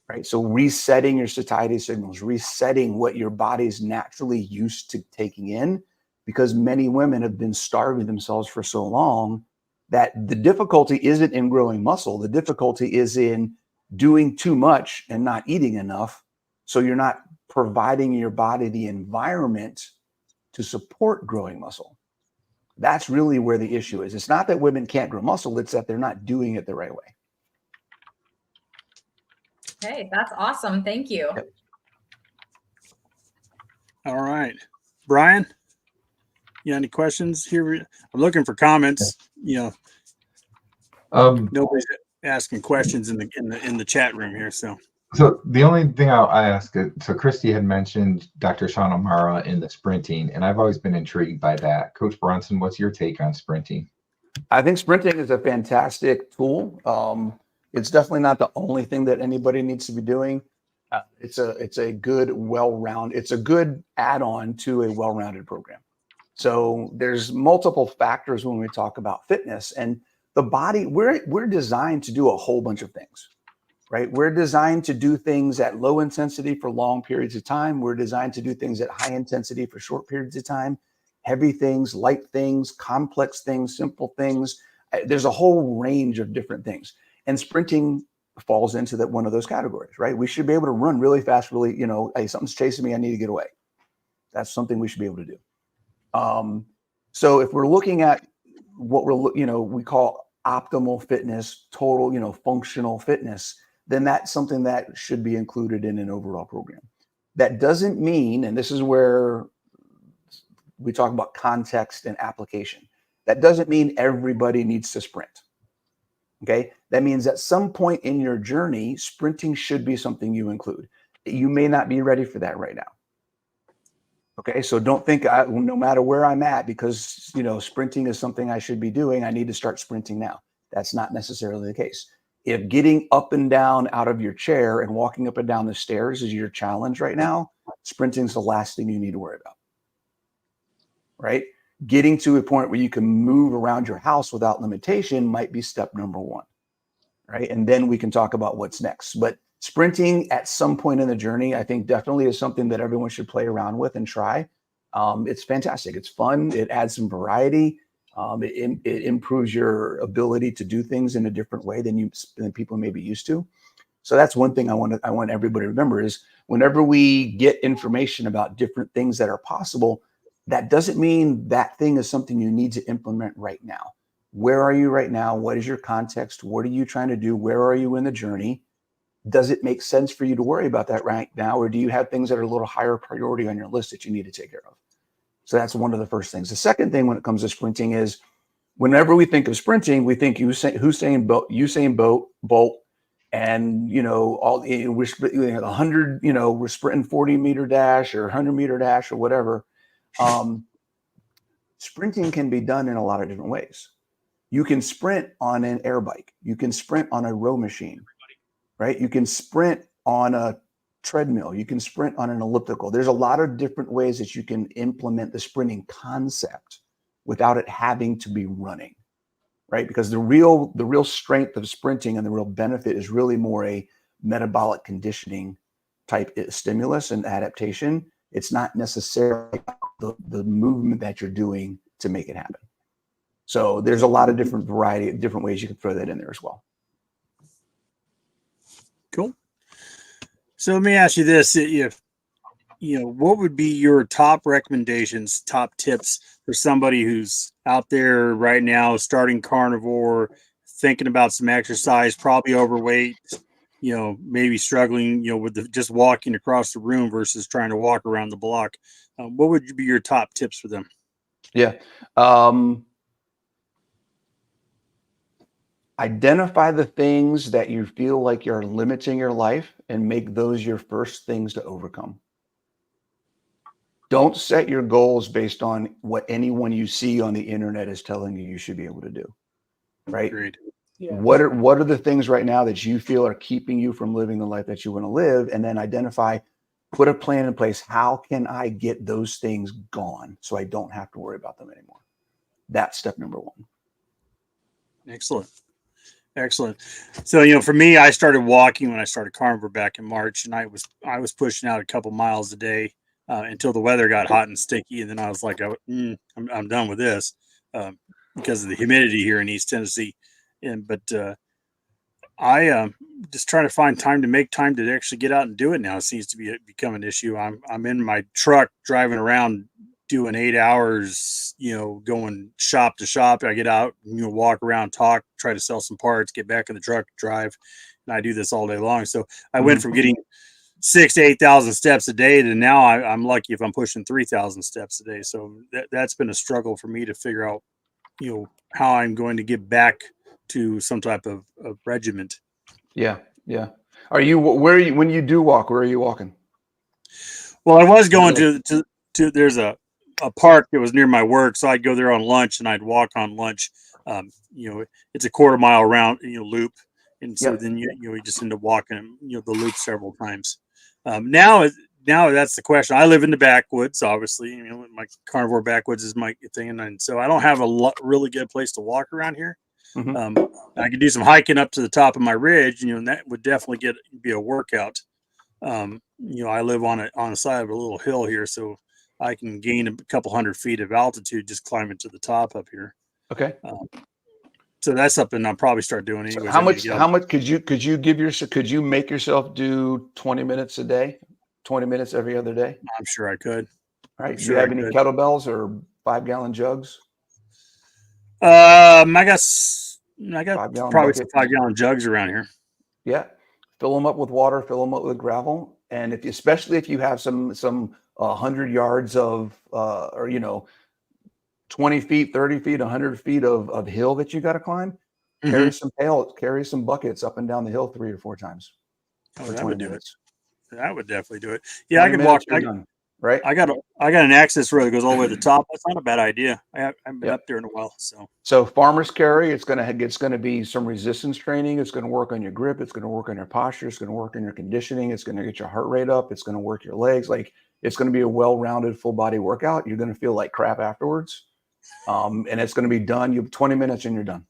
right? So resetting your satiety signals, resetting what your body's naturally used to taking in, because many women have been starving themselves for so long that the difficulty isn't in growing muscle. The difficulty is in doing too much and not eating enough. So you're not providing your body the environment to support growing muscle. That's really where the issue is. It's not that women can't grow muscle, it's that they're not doing it the right way. Okay, that's awesome. Thank you. Yep. All right. Brian, you got any questions here? I'm looking for comments. Nobody's asking questions in the chat room here. So the only thing I ask, so Christy had mentioned Dr. Sean O'Mara in the sprinting, and I've always been intrigued by that. Coach Bronson, what's your take on sprinting? I think sprinting is a fantastic tool. It's definitely not the only thing that anybody needs to be doing. It's a good it's a good add-on to a well-rounded program. So there's multiple factors when we talk about fitness, and the body, we're designed to do a whole bunch of things, right? We're designed to do things at low intensity for long periods of time. We're designed to do things at high intensity for short periods of time, heavy things, light things, complex things, simple things. There's a whole range of different things. And sprinting falls into one of those categories, right? We should be able to run really fast, really, hey, something's chasing me, I need to get away. That's something we should be able to do. So if we're looking at what we call optimal fitness, total, functional fitness, then that's something that should be included in an overall program. That doesn't mean, and this is where we talk about context and application, that doesn't mean everybody needs to sprint. Okay. That means at some point in your journey, sprinting should be something you include. You may not be ready for that right now. Okay. So don't think no matter where I'm at, because, sprinting is something I should be doing, I need to start sprinting now. That's not necessarily the case. If getting up and down out of your chair and walking up and down the stairs is your challenge right now, sprinting is the last thing you need to worry about. Right? Getting to a point where you can move around your house without limitation might be step number one, right? And then we can talk about what's next. But sprinting at some point in the journey, I think definitely is something that everyone should play around with and try. It's fantastic. It's fun. It adds some variety. It improves your ability to do things in a different way than people may be used to. So that's one thing I want everybody to remember is whenever we get information about different things that are possible, that doesn't mean that thing is something you need to implement right now. Where are you right now? What is your context? What are you trying to do? Where are you in the journey? Does it make sense for you to worry about that right now? Or do you have things that are a little higher priority on your list that you need to take care of? So that's one of the first things. The second thing when it comes to sprinting is whenever we think of sprinting, we think Usain Bolt, and we're 100, we're sprinting 40-meter dash or 100-meter dash or whatever. Sprinting can be done in a lot of different ways. You can sprint on an air bike. You can sprint on a row machine, right? You can sprint on a treadmill. You can sprint on an elliptical. There's a lot of different ways that you can implement the sprinting concept without it having to be running, right? Because the real strength of sprinting and the real benefit is really more a metabolic conditioning type stimulus and adaptation. It's not necessarily the movement that you're doing to make it happen. So there's a lot of different ways you can throw that in there as well. Cool. So let me ask you this: if what would be your top recommendations, top tips for somebody who's out there right now starting carnivore, thinking about some exercise, probably overweight, maybe struggling, with just walking across the room versus trying to walk around the block? What would be your top tips for them? Yeah. Identify the things that you feel like you're limiting your life and make those your first things to overcome. Don't set your goals based on what anyone you see on the internet is telling you should be able to do. Right? Agreed. Yeah. What are the things right now that you feel are keeping you from living the life that you want to live? And then identify, put a plan in place. How can I get those things gone so I don't have to worry about them anymore? That's step number one. Excellent. So, for me, I started walking when I started carnivore back in March, and I was pushing out a couple miles a day until the weather got hot and sticky, and then I was like, I'm done with this because of the humidity here in East Tennessee. But I just trying to find time to make time to actually get out and do it now. It seems to become an issue. I'm in my truck driving around doing 8 hours, going shop to shop. I get out, walk around, talk, try to sell some parts, get back in the truck, drive, and I do this all day long. So I went from getting 6,000 to 8,000 steps a day to now I'm lucky if I'm pushing 3,000 steps a day. So that's been a struggle for me to figure out, how I'm going to get back to some type of regiment. Yeah. Are you, when you do walk, where are you walking? Well, I was going to there's a park that was near my work, so I'd go there on lunch and I'd walk on lunch. It's a quarter mile round, loop, and so then you just end up walking, the loop several times. Now that's the question. I live in the backwoods, obviously. My carnivore backwoods is my thing, and so I don't have a really good place to walk around here. I could do some hiking up to the top of my ridge, and that would definitely be a workout. I live on the side of a little hill here, so I can gain a couple hundred feet of altitude just climbing to the top up here. Okay. So that's something I'll probably start doing anyways. So how much could you make yourself do 20 minutes a day, 20 minutes every other day? I'm sure I could. All right. Do you have any kettlebells or 5-gallon jugs? I got probably some 5-gallon jugs around here. Yeah. Fill them up with water, fill them up with gravel. And especially if you have some 100 yards of, 20 feet, 30 feet, 100 feet of hill that you got to climb, carry some buckets up and down the hill 3 or 4 times. Oh, that would do it. That would definitely do it. Yeah, I could walk. Right. I got an access road that goes all the way to the top. That's not a bad idea. I haven't been up there in a while. So farmers carry, it's going to be some resistance training. It's going to work on your grip. It's going to work on your posture. It's going to work on your conditioning. It's going to get your heart rate up. It's going to work your legs. Like, it's going to be a well-rounded full body workout. You're going to feel like crap afterwards. And it's going to be done. You have 20 minutes and you're done.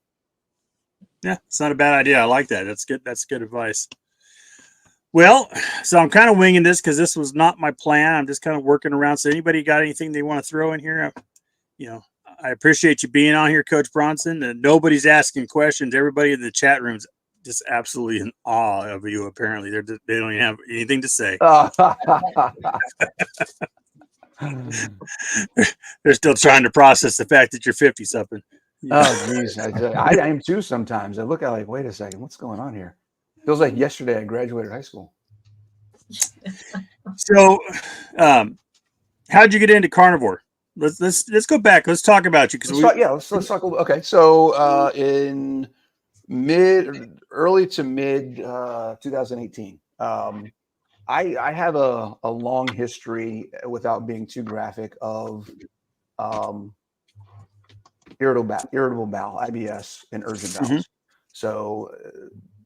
Yeah, it's not a bad idea. I like that. That's good. That's good advice. Well, so I'm kind of winging this because this was not my plan. I'm just kind of working around. So anybody got anything they want to throw in here? I appreciate you being on here, Coach Bronson. And nobody's asking questions. Everybody in the chat room's just absolutely in awe of you. Apparently, they don't even have anything to say. They're still trying to process the fact that you're 50 something. Oh, geez. I am too sometimes. I look at wait a second, what's going on here? Feels like yesterday I graduated high school. So, how'd you get into carnivore? Let's go back. Let's talk about you. Let's talk a little. Okay, so in early to mid 2018, I have a long history, without being too graphic, of irritable bowel, IBS, and urgent bowels. Mm-hmm. So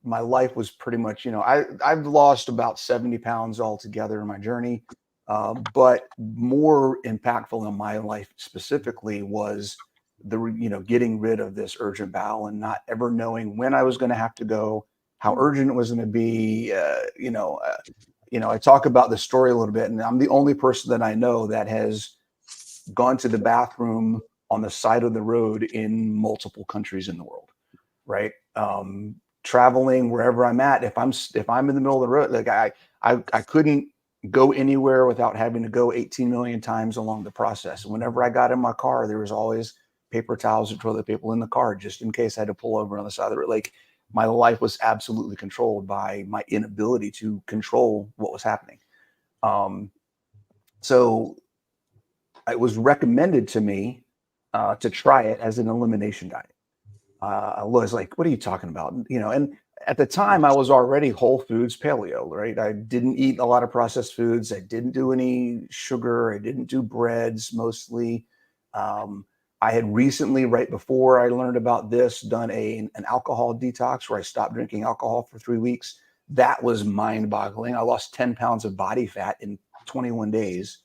my life was pretty much, I've lost about 70 pounds altogether in my journey. But more impactful in my life specifically was getting rid of this urgent bowel and not ever knowing when I was going to have to go, how urgent it was going to be. I talk about the story a little bit, and I'm the only person that I know that has gone to the bathroom on the side of the road in multiple countries in the world, right? Traveling wherever I'm at, if I'm in the middle of the road, like I couldn't go anywhere without having to go 18 million times along the process. And whenever I got in my car, there was always paper towels and toilet paper in the car, just in case I had to pull over on the side of the road. Like, my life was absolutely controlled by my inability to control what was happening. So it was recommended to me to try it as an elimination diet. I was like, what are you talking about? You know, and at the time I was already whole foods paleo, right? I didn't eat a lot of processed foods. I didn't do any sugar. I didn't do breads mostly. I had recently, right before I learned about this, done an alcohol detox where I stopped drinking alcohol for 3 weeks. That was mind boggling. I lost 10 pounds of body fat in 21 days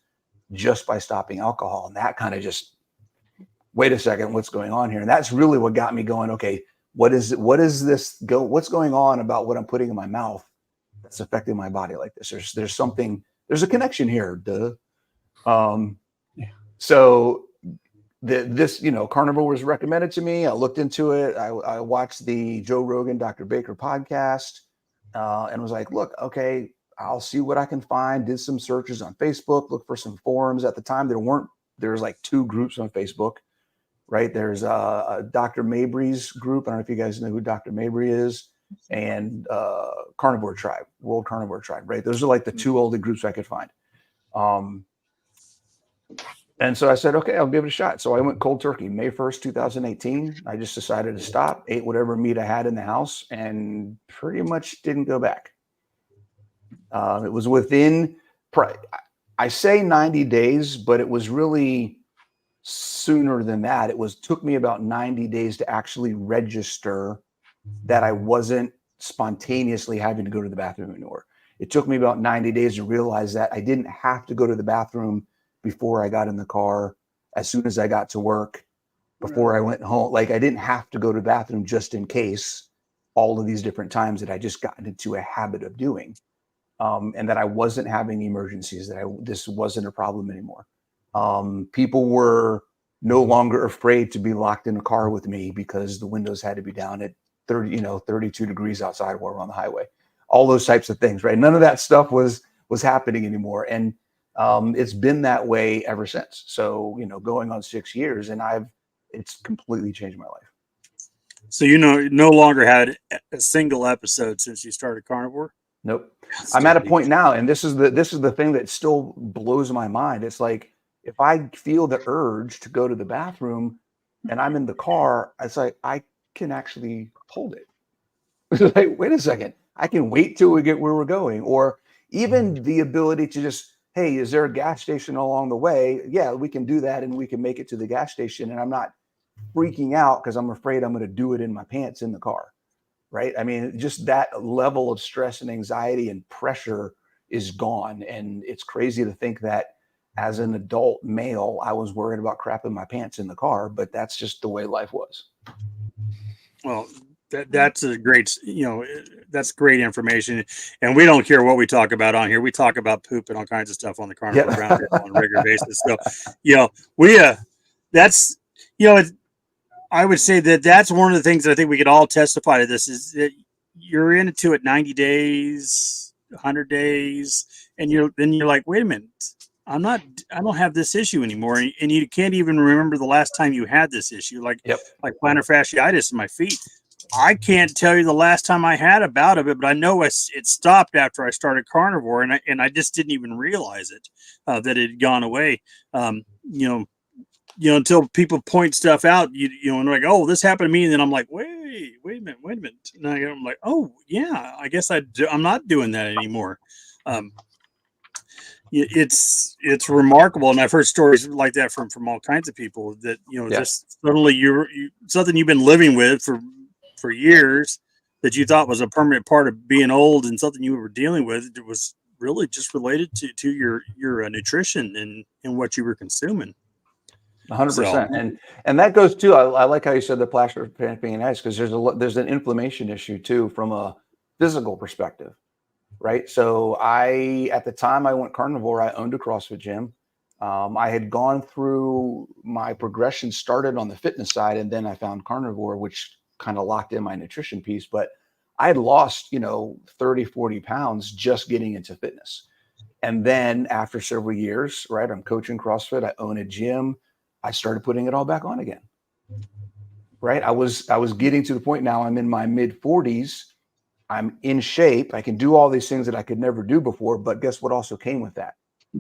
just by stopping alcohol. And that kind of just, wait a second, what's going on here? And that's really what got me going. Okay, what's going on about what I'm putting in my mouth that's affecting my body like this? There's a connection here. Duh. So this, you know, carnivore was recommended to me. I looked into it. I watched the Joe Rogan, Dr. Baker podcast, and was like, look, okay, I'll see what I can find. Did some searches on Facebook, look for some forums. At the time, there was like 2 groups on Facebook, right? There's a Dr. Mabry's group. I don't know if you guys know who Dr. Mabry is, and Carnivore Tribe, World Carnivore Tribe, right? Those are like the 2 only groups I could find. And so I said, okay, I'll give it a shot. So I went cold turkey, May 1st, 2018. I just decided to stop, ate whatever meat I had in the house, and pretty much didn't go back. It was within, I say 90 days, but it was really sooner than that. Took me about 90 days to actually register that I wasn't spontaneously having to go to the bathroom anymore. It took me about 90 days to realize that I didn't have to go to the bathroom before I got in the car, as soon as I got to work, before I went home. Like, I didn't have to go to the bathroom just in case, all of these different times that I just gotten into a habit of doing. And that I wasn't having emergencies, this wasn't a problem anymore. People were no longer afraid to be locked in a car with me because the windows had to be down at 32 degrees outside while we're on the highway. All those types of things, right? None of that stuff was happening anymore. And it's been that way ever since. So, you know, going on 6 years, and it's completely changed my life. So, you know, no longer had a single episode since you started carnivore? Nope. I'm at a point now, and this is the thing that still blows my mind. It's like, if I feel the urge to go to the bathroom and I'm in the car, it's like, I can actually hold it. It's like, wait a second, I can wait till we get where we're going. Or even the ability to just, hey, is there a gas station along the way? Yeah, we can do that, and we can make it to the gas station. And I'm not freaking out because I'm afraid I'm going to do it in my pants in the car, right? I mean, just that level of stress and anxiety and pressure is gone. And it's crazy to think that as an adult male, I was worried about crapping my pants in the car, but that's just the way life was. Well, that's a great, that's great information. And we don't care what we talk about on here. We talk about poop and all kinds of stuff on the Carnivore Roundtable on a regular basis. So, that's, I would say that's one of the things that I think we could all testify to this, is that you're into it 90 days, 100 days, and you're like, wait a minute, I don't have this issue anymore. And you can't even remember the last time you had this issue, like plantar fasciitis in my feet. I can't tell you the last time I had a bout of it, but I know it stopped after I started carnivore, and I just didn't even realize it, that it had gone away. Until people point stuff out, and like, oh, this happened to me. And then I'm like, wait a minute. And I'm like, oh yeah, I guess I'm not doing that anymore. It's remarkable. And I've heard stories like that from all kinds of people that, just suddenly you're something you've been living with for years that you thought was a permanent part of being old, and something you were dealing with, it was really just related to your nutrition and what you were consuming. 100%. And that goes too. I like how you said the plaster being nice, because there's an inflammation issue too from a physical perspective, right? So at the time I went carnivore, I owned a CrossFit gym. I had gone through my progression, started on the fitness side, and then I found carnivore, which kind of locked in my nutrition piece. But I had lost, 30, 40 pounds just getting into fitness. And then after several years, right, I'm coaching CrossFit. I own a gym. I started putting it all back on again. Right. I was getting to the point now I'm in my mid 40s. I'm in shape. I can do all these things that I could never do before. But guess what also came with that?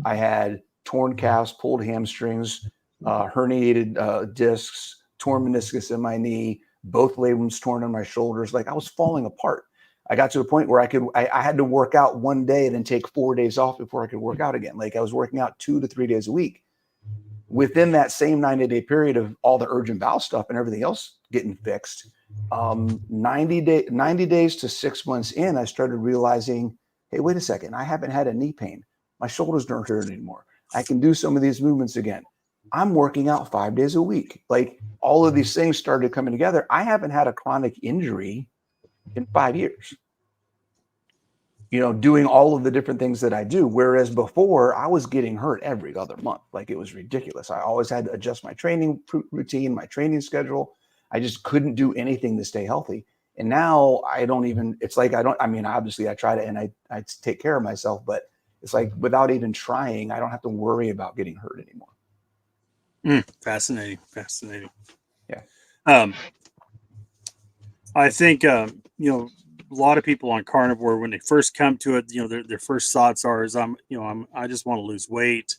I had torn calves, pulled hamstrings, herniated discs, torn meniscus in my knee, both labrums torn on my shoulders. Like I was falling apart. I got to a point where I had to work out one day and then take 4 days off before I could work out again. Like I was working out 2 to 3 days a week. Within that same 90-day period of all the urgent bowel stuff and everything else getting fixed, 90 days to 6 months in, I started realizing, hey, wait a second, I haven't had a knee pain. My shoulders don't hurt anymore. I can do some of these movements again. I'm working out 5 days a week. Like all of these things started coming together. I haven't had a chronic injury in 5 years. You know, doing all of the different things that I do. Whereas before I was getting hurt every other month. Like it was ridiculous. I always had to adjust my training routine, my training schedule. I just couldn't do anything to stay healthy. And now I don't even, it's like, obviously I try to, and I take care of myself, but it's like without even trying, I don't have to worry about getting hurt anymore. Fascinating. Yeah. I think, a lot of people on carnivore, when they first come to it, their first thoughts are, I just want to lose weight.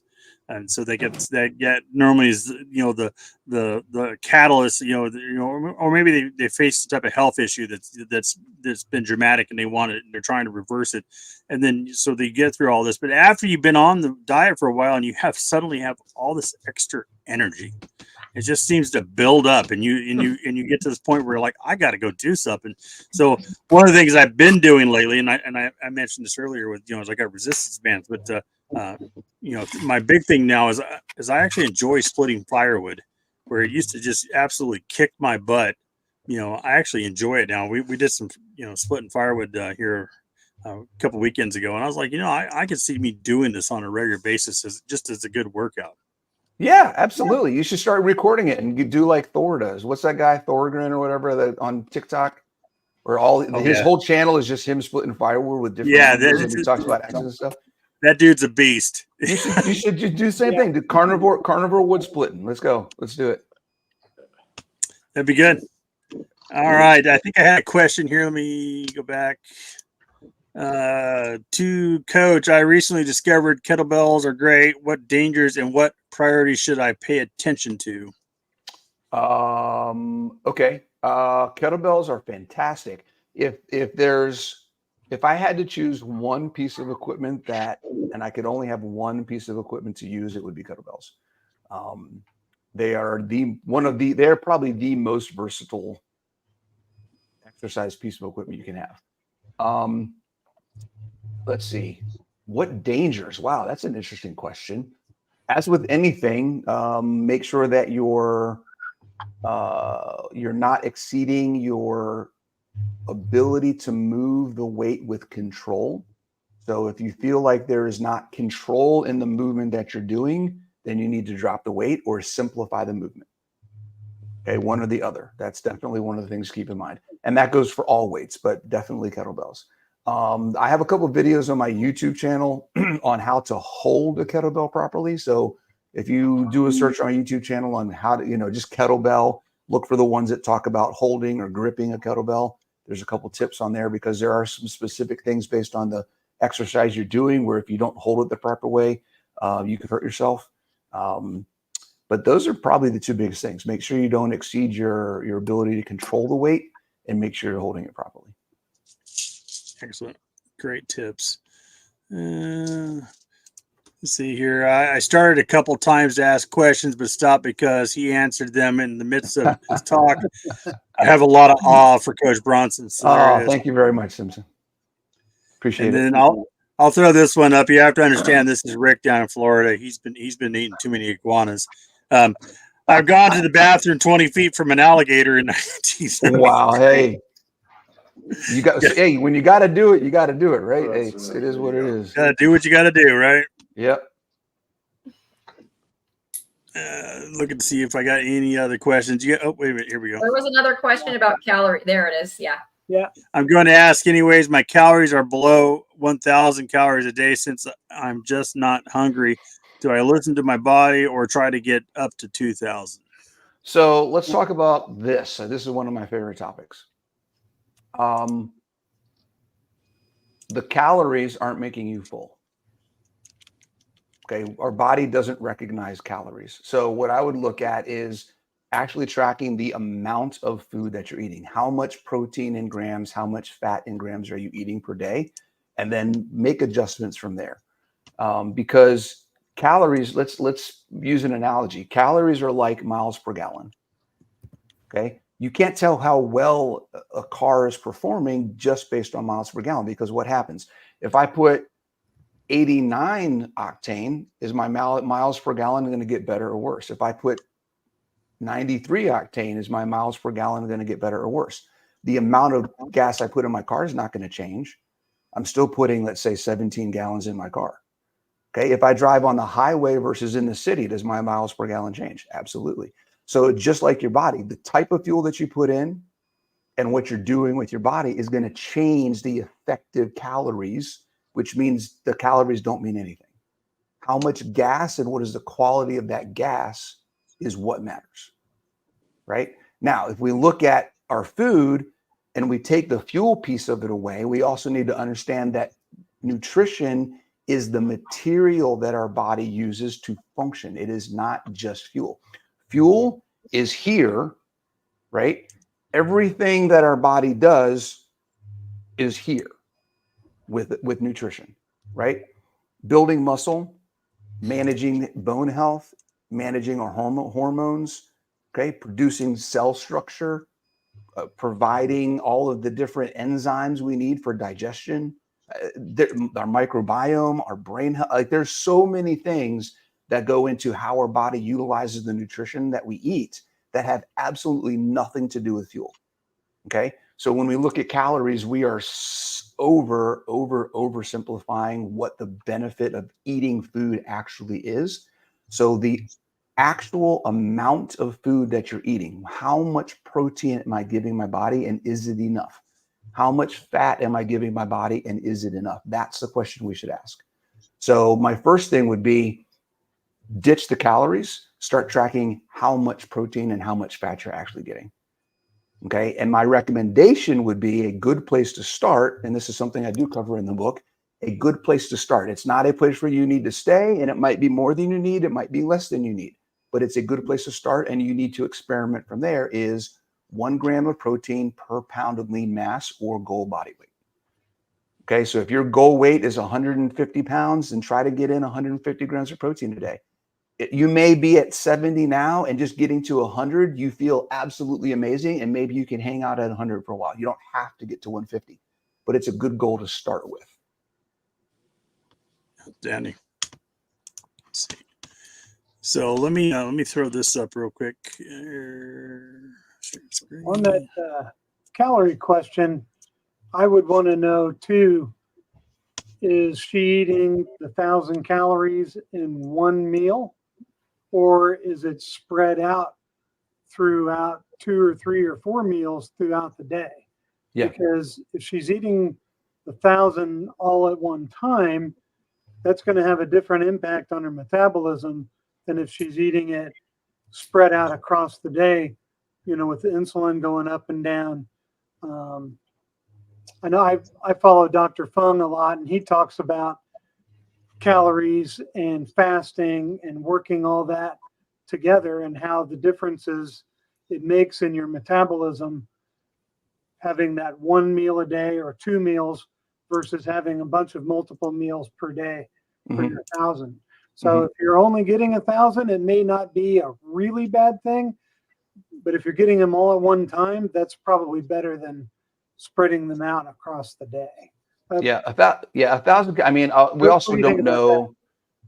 And so they get normally is, the catalyst, or maybe they face some type of health issue that's been dramatic and they're trying to reverse it. And then, so they get through all this, but after you've been on the diet for a while and you suddenly have all this extra energy, it just seems to build up and you get to this point where you're like, I got to go do something. So one of the things I've been doing lately, and I mentioned this earlier with, as I got resistance bands, but, my big thing now is I actually enjoy splitting firewood, where it used to just absolutely kick my butt. I actually enjoy it now. We did some, splitting firewood here a couple weekends ago. And I was like, I could see me doing this on a regular basis as a good workout. Yeah, absolutely. You should start recording it and you do like Thor does. What's that guy, Thorgren or whatever, on TikTok? Where his whole channel is just him splitting firewood with different videos, and he talks about exercise and stuff. That dude's a beast. You should do the same thing. Do carnivore wood splitting. Let's go. Let's do it. That'd be good. All right. I think I had a question here. Let me go back. To Coach, I recently discovered kettlebells are great. What dangers and what priorities should I pay attention to? Okay. Kettlebells are fantastic. If I had to choose one piece of equipment and I could only have one piece of equipment to use, it would be kettlebells. They're probably the most versatile exercise piece of equipment you can have. Let's see. What dangers? Wow, that's an interesting question. As with anything, make sure that you're not exceeding your ability to move the weight with control. So if you feel like there is not control in the movement that you're doing, then you need to drop the weight or simplify the movement. Okay, one or the other. That's definitely one of the things to keep in mind. And that goes for all weights, but definitely kettlebells. I have a couple of videos on my YouTube channel on how to hold a kettlebell properly. So if you do a search on my YouTube channel on how to, just kettlebell, look for the ones that talk about holding or gripping a kettlebell. There's a couple tips on there because there are some specific things based on the exercise you're doing where if you don't hold it the proper way, you could hurt yourself. But those are probably the two biggest things. Make sure you don't exceed your ability to control the weight and make sure you're holding it properly. Excellent. Great tips. Let's see here. I started a couple times to ask questions, but stopped because he answered them in the midst of his talk. I have a lot of awe for Coach Bronson. So thank you very much, Simpson. Appreciate it. And then I'll throw this one up. You have to understand this is Rick down in Florida. He's been eating too many iguanas. I've gone to the bathroom 20 feet from an alligator in 1970. Wow. Hey. Hey, when you got to do it, you got to do it, right? Hey, it is what it is. Got to do what you got to do, right? Yep. Looking to see if I got any other questions. Wait a minute. Here we go. There was another question about calorie. There it is. Yeah. Yeah. I'm going to ask anyways. My calories are below 1,000 calories a day since I'm just not hungry. Do I listen to my body or try to get up to 2,000? So let's talk about this. This is one of my favorite topics. The calories aren't making you full. Okay. Our body doesn't recognize calories. So what I would look at is actually tracking the amount of food that you're eating. How much protein in grams, how much fat in grams are you eating per day? And then make adjustments from there. Because calories, let's use an analogy. Calories are like miles per gallon. Okay. You can't tell how well a car is performing just based on miles per gallon, because what happens if I put 89 octane, is my miles per gallon going to get better or worse? If I put 93 octane, is my miles per gallon going to get better or worse? The amount of gas I put in my car is not going to change. I'm still putting, let's say, 17 gallons in my car. Okay. If I drive on the highway versus in the city, does my miles per gallon change? Absolutely. So just like your body, the type of fuel that you put in and what you're doing with your body is going to change the effective calories, which means the calories don't mean anything. How much gas and what is the quality of that gas is what matters, right? Now, if we look at our food and we take the fuel piece of it away, we also need to understand that nutrition is the material that our body uses to function. It is not just fuel. Fuel is here, right? Everything that our body does is here with nutrition, right? Building muscle, managing bone health, managing our hormones, okay? Producing cell structure, providing all of the different enzymes we need for digestion, our microbiome, our brain health. Like, there's so many things that go into how our body utilizes the nutrition that we eat that have absolutely nothing to do with fuel. Okay. So when we look at calories, we are oversimplifying what the benefit of eating food actually is. So the actual amount of food that you're eating, how much protein am I giving my body, and is it enough? How much fat am I giving my body, and is it enough? That's the question we should ask. So my first thing would be ditch the calories, start tracking how much protein and how much fat you're actually getting. Okay. And my recommendation would be a good place to start. And this is something I do cover in the book, a good place to start. It's not a place where you need to stay, and it might be more than you need. It might be less than you need, but it's a good place to start. And you need to experiment from there is 1 gram of protein per pound of lean mass or goal body weight. Okay. So if your goal weight is 150 pounds, then try to get in 150 grams of protein a day. You may be at 70 now, and just getting to 100, you feel absolutely amazing. And maybe you can hang out at 100 for a while. You don't have to get to 150, but it's a good goal to start with. Danny. Let's see. So let me throw this up real quick. On that calorie question, I would want to know too, is she eating the 1,000 calories in one meal, or is it spread out throughout 2 or 3 or 4 meals throughout the day? Yeah. Because if she's eating the 1,000 all at one time, that's going to have a different impact on her metabolism than if she's eating it spread out across the day, you know, with the insulin going up and down. I know I follow Dr. Fung a lot, and he talks about calories and fasting and working all that together, and how the differences it makes in your metabolism having that 1 meal a day or 2 meals versus having a bunch of multiple meals per day for your 1,000. So if you're only getting 1,000, it may not be a really bad thing, but if you're getting them all at one time, that's probably better than spreading them out across the day. Yeah, 1,000. I mean, we also don't know.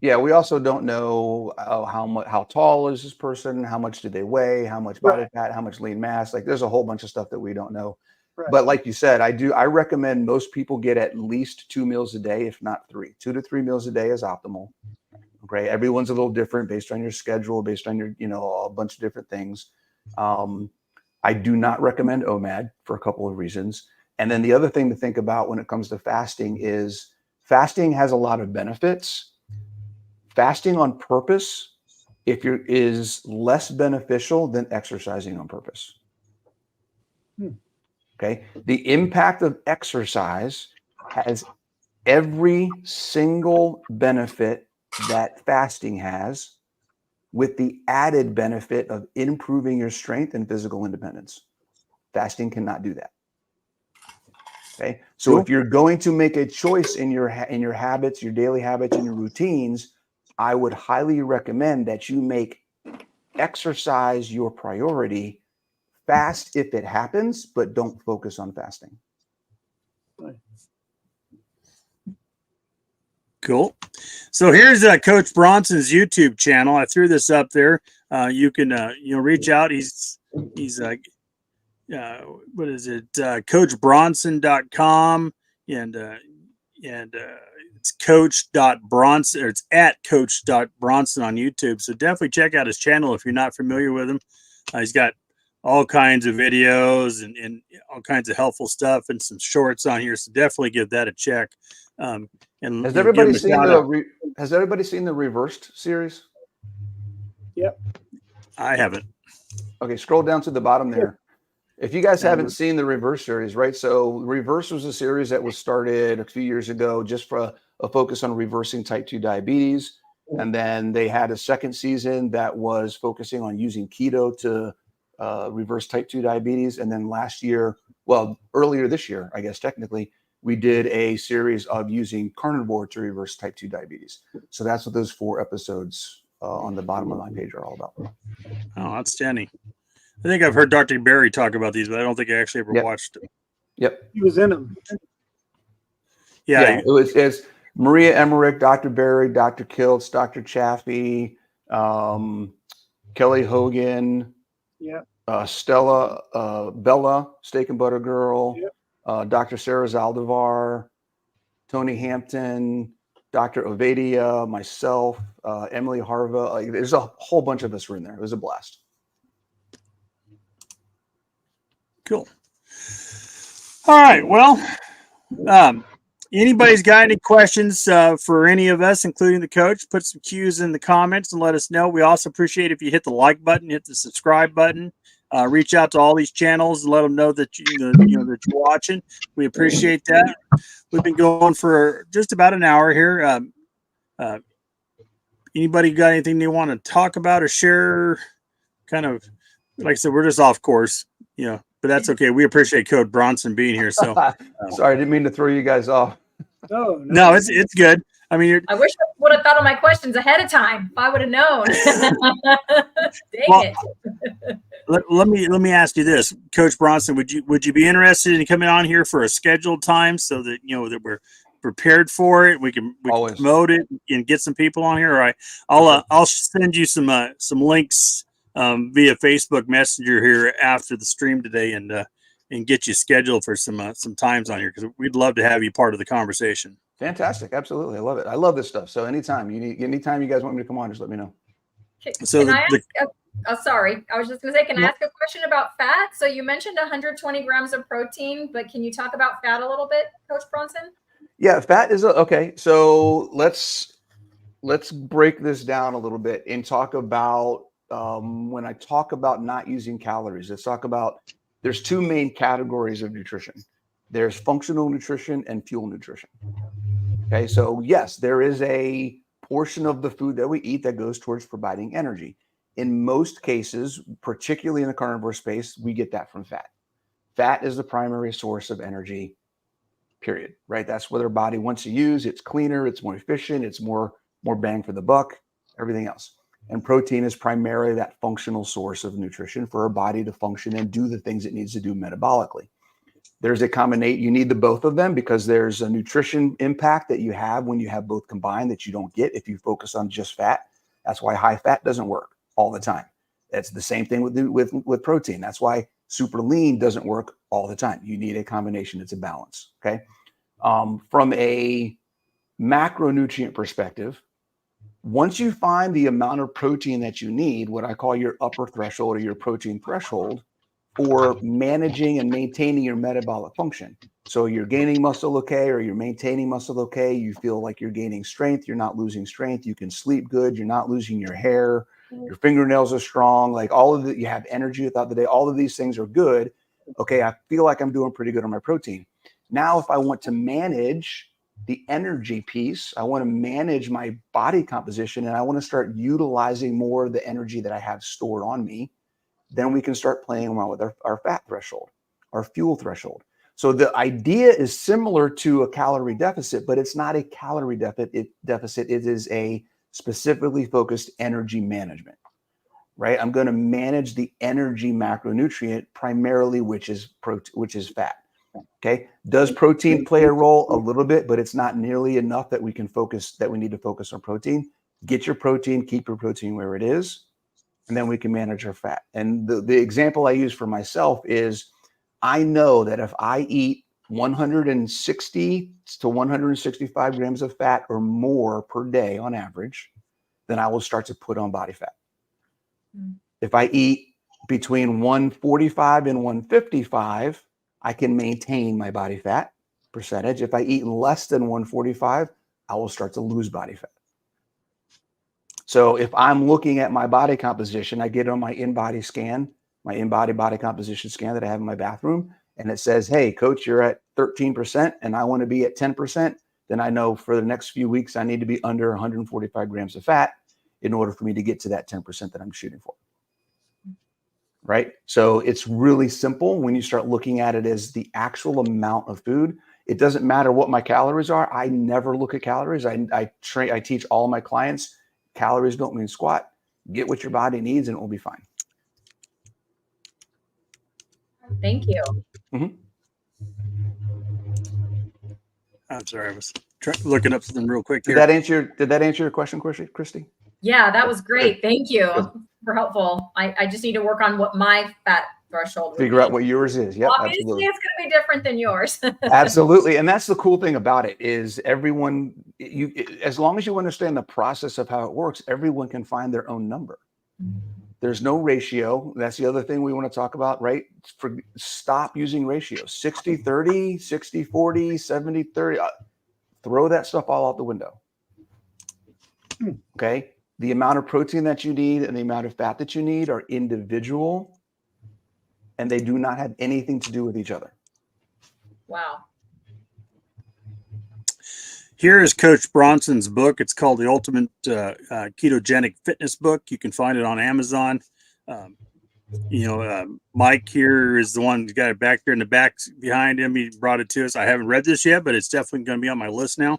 Yeah, we also don't know how tall is this person, how much do they weigh, how much body fat, how much lean mass. Like, there's a whole bunch of stuff that we don't know. Right. But like you said, I recommend most people get at least 2 meals a day, if not 3. 2 to 3 meals a day is optimal. Okay, everyone's a little different based on your schedule, based on your, a bunch of different things. I do not recommend OMAD for a couple of reasons. And then the other thing to think about when it comes to fasting is fasting has a lot of benefits. Fasting on purpose, is less beneficial than exercising on purpose. Okay. The impact of exercise has every single benefit that fasting has, with the added benefit of improving your strength and physical independence. Fasting cannot do that. Okay. So if you're going to make a choice in your habits, your daily habits and your routines, I would highly recommend that you make exercise your priority. Fast if it happens, but don't focus on fasting. Cool. So here's Coach Bronson's YouTube channel. I threw this up there. You can reach out. He's what is it? CoachBronson.com and it's coach.bronson, or it's at coach.bronson on YouTube. So definitely check out his channel if you're not familiar with him. He's got all kinds of videos and all kinds of helpful stuff and some shorts on here. So definitely give that a check. And has everybody seen the Reversed series? Yep. I haven't. Okay, scroll down to the bottom there. If you guys haven't seen the Reverse series, right? So Reverse was a series that was started a few years ago just for a focus on reversing type 2 diabetes. And then they had a second season that was focusing on using keto to reverse type 2 diabetes. And then earlier this year, I guess technically, we did a series of using carnivore to reverse type 2 diabetes. So that's what those 4 episodes on the bottom of my page are all about. Oh, outstanding. I think I've heard Dr. Barry talk about these, but I don't think I actually ever watched it. Yep. He was in them. Yeah, it's Maria Emmerich, Dr. Barry, Dr. Kiltz, Dr. Chaffee, Kelly Hogan, Stella, Bella, Steak and Butter Girl, Dr. Sarah Zaldivar, Tony Hampton, Dr. Ovadia, myself, Emily Harva. There's a whole bunch of us were in there. It was a blast. Cool. All right. Well, anybody's got any questions for any of us, including the coach, put some cues in the comments and let us know. We also appreciate if you hit the like button, hit the subscribe button, reach out to all these channels and let them know that that you're watching. We appreciate that. We've been going for just about an hour here. Anybody got anything they want to talk about or share? Kind of, like I said, we're just off course, but that's okay. We appreciate Coach Bronson being here. So sorry, I didn't mean to throw you guys off. No, it's good. I mean, I wish I would have thought of my questions ahead of time. If I would have known. Dang it. Let me ask you this, Coach Bronson. Would you be interested in coming on here for a scheduled time so that that we're prepared for it? We can promote it and get some people on here. All right, I'll send you some links via Facebook Messenger here after the stream today, and get you scheduled for some times on here, because we'd love to have you part of the conversation. Fantastic, absolutely, I love it. I love this stuff. So anytime you guys want me to come on, just let me know. So can I ask? Sorry, I was just going to say, can I ask a question about fat? So you mentioned 120 grams of protein, but can you talk about fat a little bit, Coach Bronson? Yeah, fat is okay. So let's break this down a little bit and talk about when I talk about not using calories. Let's talk about, there's 2 main categories of nutrition. There's functional nutrition and fuel nutrition. Okay, so yes, there is a portion of the food that we eat that goes towards providing energy. In most cases, particularly in the carnivore space, we get that from fat. Fat is the primary source of energy, period, right? That's what our body wants to use. It's cleaner, it's more efficient, it's more bang for the buck, everything else. And protein is primarily that functional source of nutrition for our body to function and do the things it needs to do metabolically. There's a combination, you need the both of them, because there's a nutrition impact that you have when you have both combined that you don't get if you focus on just fat. That's why high fat doesn't work all the time. It's the same thing with protein. That's why super lean doesn't work all the time. You need a combination. It's a balance. Okay. From a macronutrient perspective, once you find the amount of protein that you need, what I call your upper threshold or your protein threshold for managing and maintaining your metabolic function. So you're gaining muscle okay, or you're maintaining muscle okay. You feel like you're gaining strength. You're not losing strength. You can sleep good. You're not losing your hair. Your fingernails are strong. Like all of it, you have energy throughout the day. All of these things are good. Okay, I feel like I'm doing pretty good on my protein. Now, if I want to manage the energy piece, I want to manage my body composition, and I want to start utilizing more of the energy that I have stored on me, then we can start playing around with our fat threshold, our fuel threshold. So the idea is similar to a calorie deficit, but it's not a calorie deficit. It is a specifically focused energy management, right? I'm going to manage the energy macronutrient primarily, which is fat. Okay. Does protein play a role? A little bit, but it's not nearly enough that we need to focus on protein. Get your protein, keep your protein where it is, and then we can manage our fat. And the example I use for myself is, I know that if I eat 160 to 165 grams of fat or more per day on average, then I will start to put on body fat. If I eat between 145 and 155, I can maintain my body fat percentage. If I eat less than 145, I will start to lose body fat. So if I'm looking at my body composition, I get on my in-body scan, my in-body body composition scan that I have in my bathroom, and it says, hey, coach, you're at 13% and I want to be at 10%. Then I know for the next few weeks, I need to be under 145 grams of fat in order for me to get to that 10% that I'm shooting for. Right? So it's really simple when you start looking at it as the actual amount of food. It doesn't matter what my calories are. I never look at calories. I teach all my clients, calories don't mean squat. Get what your body needs and it will be fine. Thank you. Mm-hmm. I'm sorry, I was looking up something real quick here. Did that answer your question, Christy? Yeah, that was great. Thank you. Good. Super helpful. I just need to work on what my fat threshold would Figure out be. what yours is. Yep, Obviously, absolutely. it's going to be different than yours. Absolutely. And that's the cool thing about it is as long as you understand the process of how it works, everyone can find their own number. There's no ratio. That's the other thing we want to talk about, right? Stop using ratios. 60-30, 60-40, 70-30. Throw that stuff all out the window. Okay? The amount of protein that you need and the amount of fat that you need are individual, and they do not have anything to do with each other. Wow. Here is Coach Bronson's book. It's called The Ultimate Ketogenic Fitness Book. You can find it on Amazon. Mike here is the one who got it back there in the back behind him. He brought it to us. I haven't read this yet, but it's definitely going to be on my list now.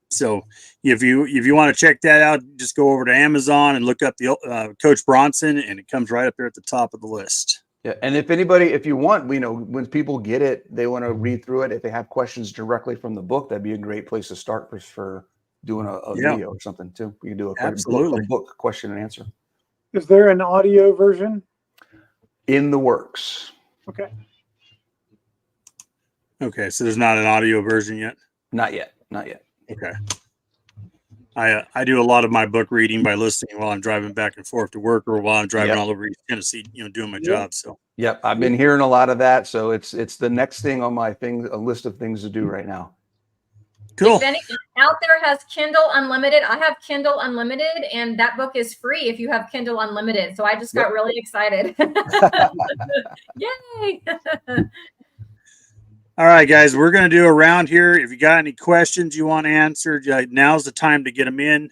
So if you want to check that out, just go over to Amazon and look up the Coach Bronson, and it comes right up there at the top of the list. Yeah, and if you want, when people get it, they want to read through it. If they have questions directly from the book, that'd be a great place to start for doing a video or something too. We can do a book question and answer. Is there an audio version? In the works. Okay. Okay, so there's not an audio version yet? Not yet. Okay. I do a lot of my book reading by listening while I'm driving back and forth to work or while I'm driving all over East Tennessee, doing my job. So yep, I've been hearing a lot of that. So it's the next thing on my a list of things to do right now. Cool. If anyone out there has Kindle Unlimited, I have Kindle Unlimited, and that book is free if you have Kindle Unlimited. So I just got really excited. Yay! All right, guys, we're going to do a round here. If you got any questions you want answered, now's the time to get them in.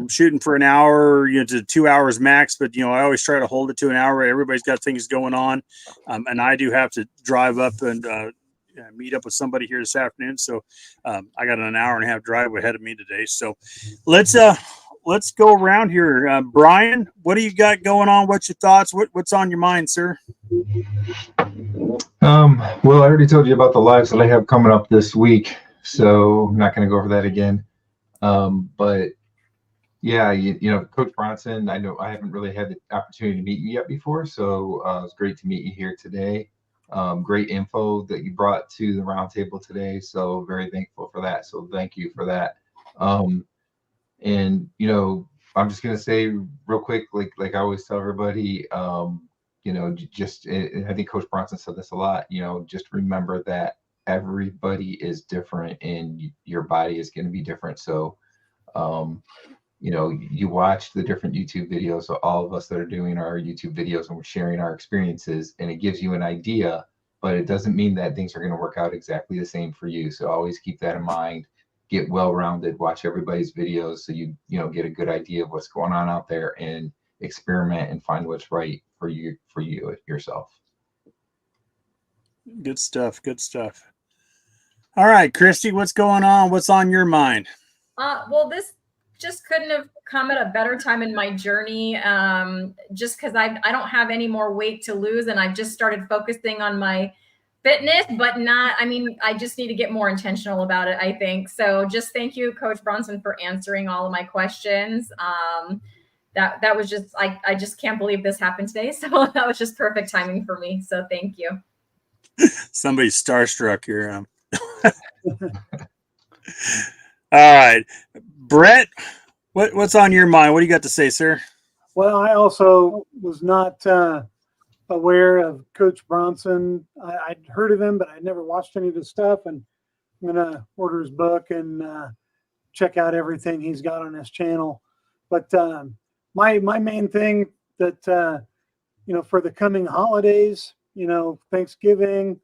Shooting for an hour, to 2 hours max, but I always try to hold it to an hour. Everybody's got things going on, and I do have to drive up and meet up with somebody here this afternoon. So I got an hour and a half drive ahead of me today. So let's go around here. Brian, what do you got going on? What's your thoughts? What's on your mind, sir? Well, I already told you about the lives that I have coming up this week, so I'm not going to go over that again. But yeah, Coach Bronson, I know I haven't really had the opportunity to meet you yet before, so it's great to meet you here today. Great info that you brought to the roundtable today, so very thankful for that. So thank you for that. And I'm just gonna say real quick, like I always tell everybody, just, I think Coach Bronson said this a lot, just remember that everybody is different and your body is going to be different. So, you watch the different YouTube videos. So all of us that are doing our YouTube videos and we're sharing our experiences, and it gives you an idea, but it doesn't mean that things are going to work out exactly the same for you. So always keep that in mind. Get well-rounded, watch everybody's videos so you get a good idea of what's going on out there, and experiment and find what's right for you yourself. Good stuff. Good stuff. All right, Christy, what's going on? What's on your mind? Well, this just couldn't have come at a better time in my journey. Just because I don't have any more weight to lose, and I've just started focusing on my fitness, but I just need to get more intentional about it, I think. So just thank you, Coach Bronson, for answering all of my questions. That was just, I just can't believe this happened today. So that was just perfect timing for me. So thank you. Somebody's starstruck here. All right, Brett, what's on your mind? What do you got to say, sir? Well, I also was not aware of Coach Bronson. I'd heard of him, but I'd never watched any of his stuff. And I'm going to order his book and check out everything he's got on his channel. But my main thing that, for the coming holidays, Thanksgiving,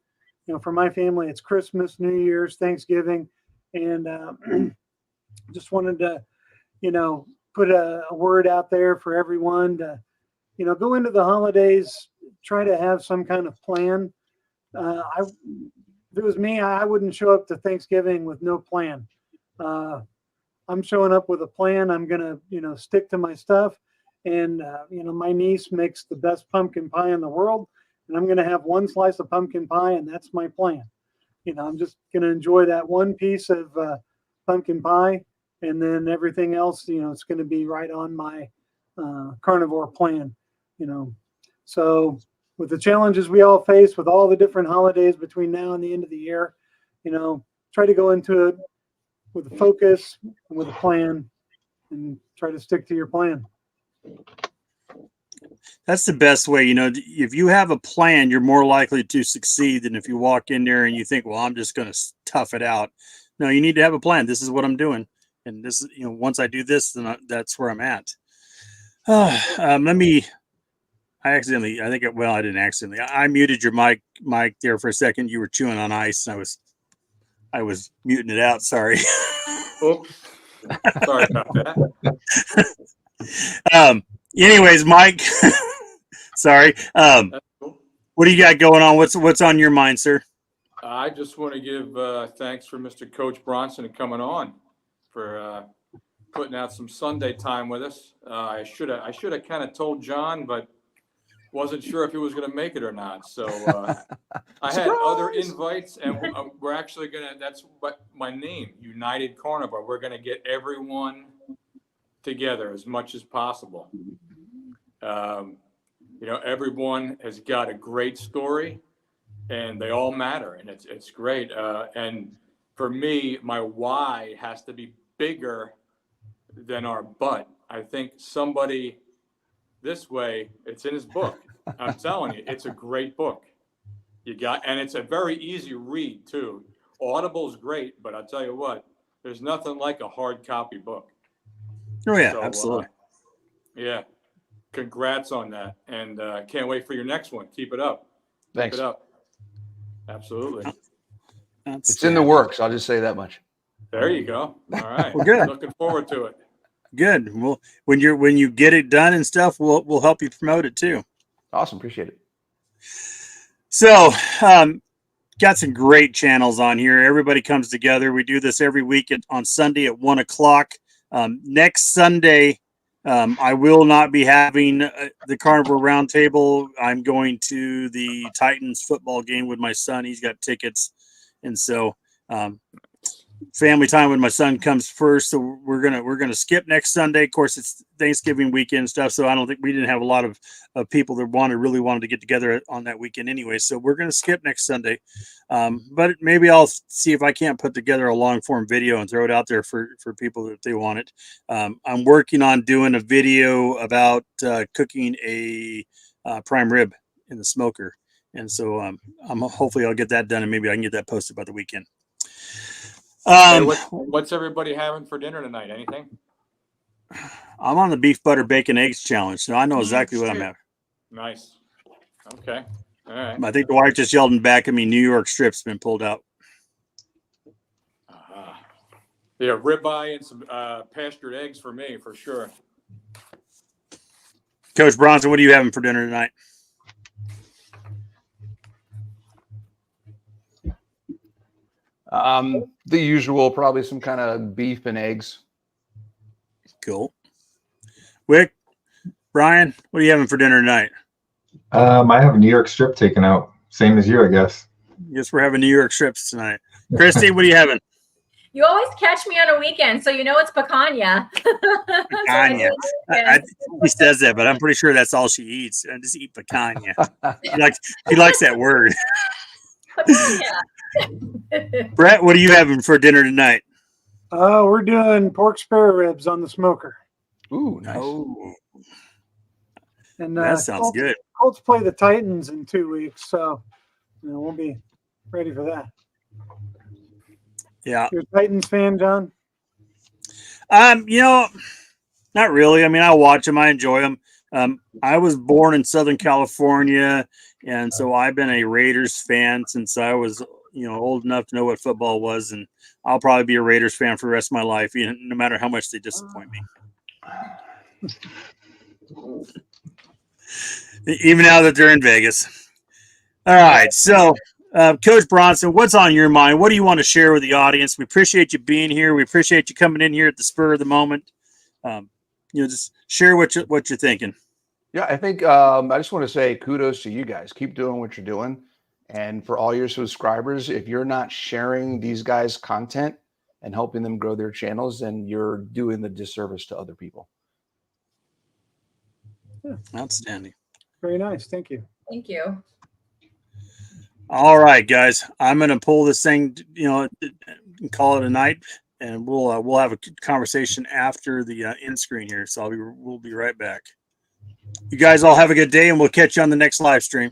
for my family, it's Christmas, New Year's, Thanksgiving. And just wanted to, put a word out there for everyone to, go into the holidays, try to have some kind of plan. If it was me, I wouldn't show up to Thanksgiving with no plan. I'm showing up with a plan. I'm going to, stick to my stuff. And, my niece makes the best pumpkin pie in the world. And I'm going to have one slice of pumpkin pie, and that's my plan. I'm just going to enjoy that one piece of pumpkin pie. And then everything else, it's going to be right on my carnivore plan, So with the challenges we all face with all the different holidays between now and the end of the year, try to go into it with a focus and with a plan and try to stick to your plan. That's the best way. If you have a plan, you're more likely to succeed than if you walk in there and you think, well, I'm just going to tough it out. No, you need to have a plan. This is what I'm doing. And this is, once I do this, then that's where I'm at. I didn't accidentally. I muted your mic there for a second. You were chewing on ice. I was muting it out. Sorry. Oops. Sorry about that. Anyways, Mike, sorry. What do you got going on? What's on your mind, sir? I just want to give thanks for Mr. Coach Bronson coming on, for putting out some Sunday time with us. I should have kind of told John, but wasn't sure if he was going to make it or not. So I had other invites, and we're actually that's what my name, United Carnivore. We're going to get everyone together as much as possible. Everyone has got a great story, and they all matter, and it's great. And for me, my why has to be bigger than our butt. I think somebody this way, it's in his book. I'm telling you, it's a great book. And it's a very easy read too. Audible's great, but I'll tell you what, there's nothing like a hard copy book. Oh yeah, absolutely. Yeah. Congrats on that. And can't wait for your next one. Keep it up. Thanks. Keep it up. Absolutely. It's in the works. I'll just say that much. There you go. All right. Well, good. Looking forward to it. Good. Well, when you get it done and stuff, we'll help you promote it too. Awesome. Appreciate it. So, got some great channels on here. Everybody comes together. We do this every week on Sunday at 1:00. Next Sunday, I will not be having the Carnivore Roundtable. I'm going to the Titans football game with my son. He's got tickets. And so, family time with my son comes first. So we're gonna skip next Sunday. Of course, it's Thanksgiving weekend stuff. So I don't think we didn't have a lot of people that really wanted to get together on that weekend anyway. So we're gonna skip next Sunday. But maybe I'll see if I can't put together a long form video and throw it out there for people if they want it. I'm working on doing a video about cooking a prime rib in the smoker. And so hopefully I'll get that done, and maybe I can get that posted by the weekend. Hey, what's everybody having for dinner tonight? Anything? I'm on the beef, butter, bacon, eggs challenge, so I know exactly what I'm having. Nice. Okay. All right. I think the wife just yelled in back at me, New York strip's been pulled out. Yeah, ribeye and some pastured eggs for me, for sure. Coach Bronson, what are you having for dinner tonight? The usual, probably some kind of beef and eggs. Cool. Wick, Brian, what are you having for dinner tonight? I have a New York strip taken out. Same as you, I guess. Guess we're having New York strips tonight. Christy, what are you having? You always catch me on a weekend, so you know it's picanha. Picanha. He says that, but I'm pretty sure that's all she eats. I just eat picanha. He likes that word. Picanha. Brett, what are you having for dinner tonight? We're doing pork spare ribs on the smoker. Ooh, nice. Oh, And that sounds good. Colts play the Titans in 2 weeks, so we'll be ready for that. Yeah. You're a Titans fan, John? Not really. I mean, I watch them. I enjoy them. I was born in Southern California, and so I've been a Raiders fan since I was, old enough to know what football was, and I'll probably be a Raiders fan for the rest of my life, no matter how much they disappoint me. Even now that they're in Vegas. All right, so Coach Bronson, what's on your mind? What do you want to share with the audience? We appreciate you being here. We appreciate you coming in here at the spur of the moment. Just share what you're thinking. Yeah, I think I just want to say kudos to you guys. Keep doing what you're doing. And for all your subscribers, if you're not sharing these guys' content and helping them grow their channels, then you're doing the disservice to other people. Yeah. Outstanding. Very nice. Thank you. Thank you. All right, guys, I'm going to pull this thing, and call it a night, and we'll have a conversation after the end screen here. So we'll be right back. You guys all have a good day, and we'll catch you on the next live stream.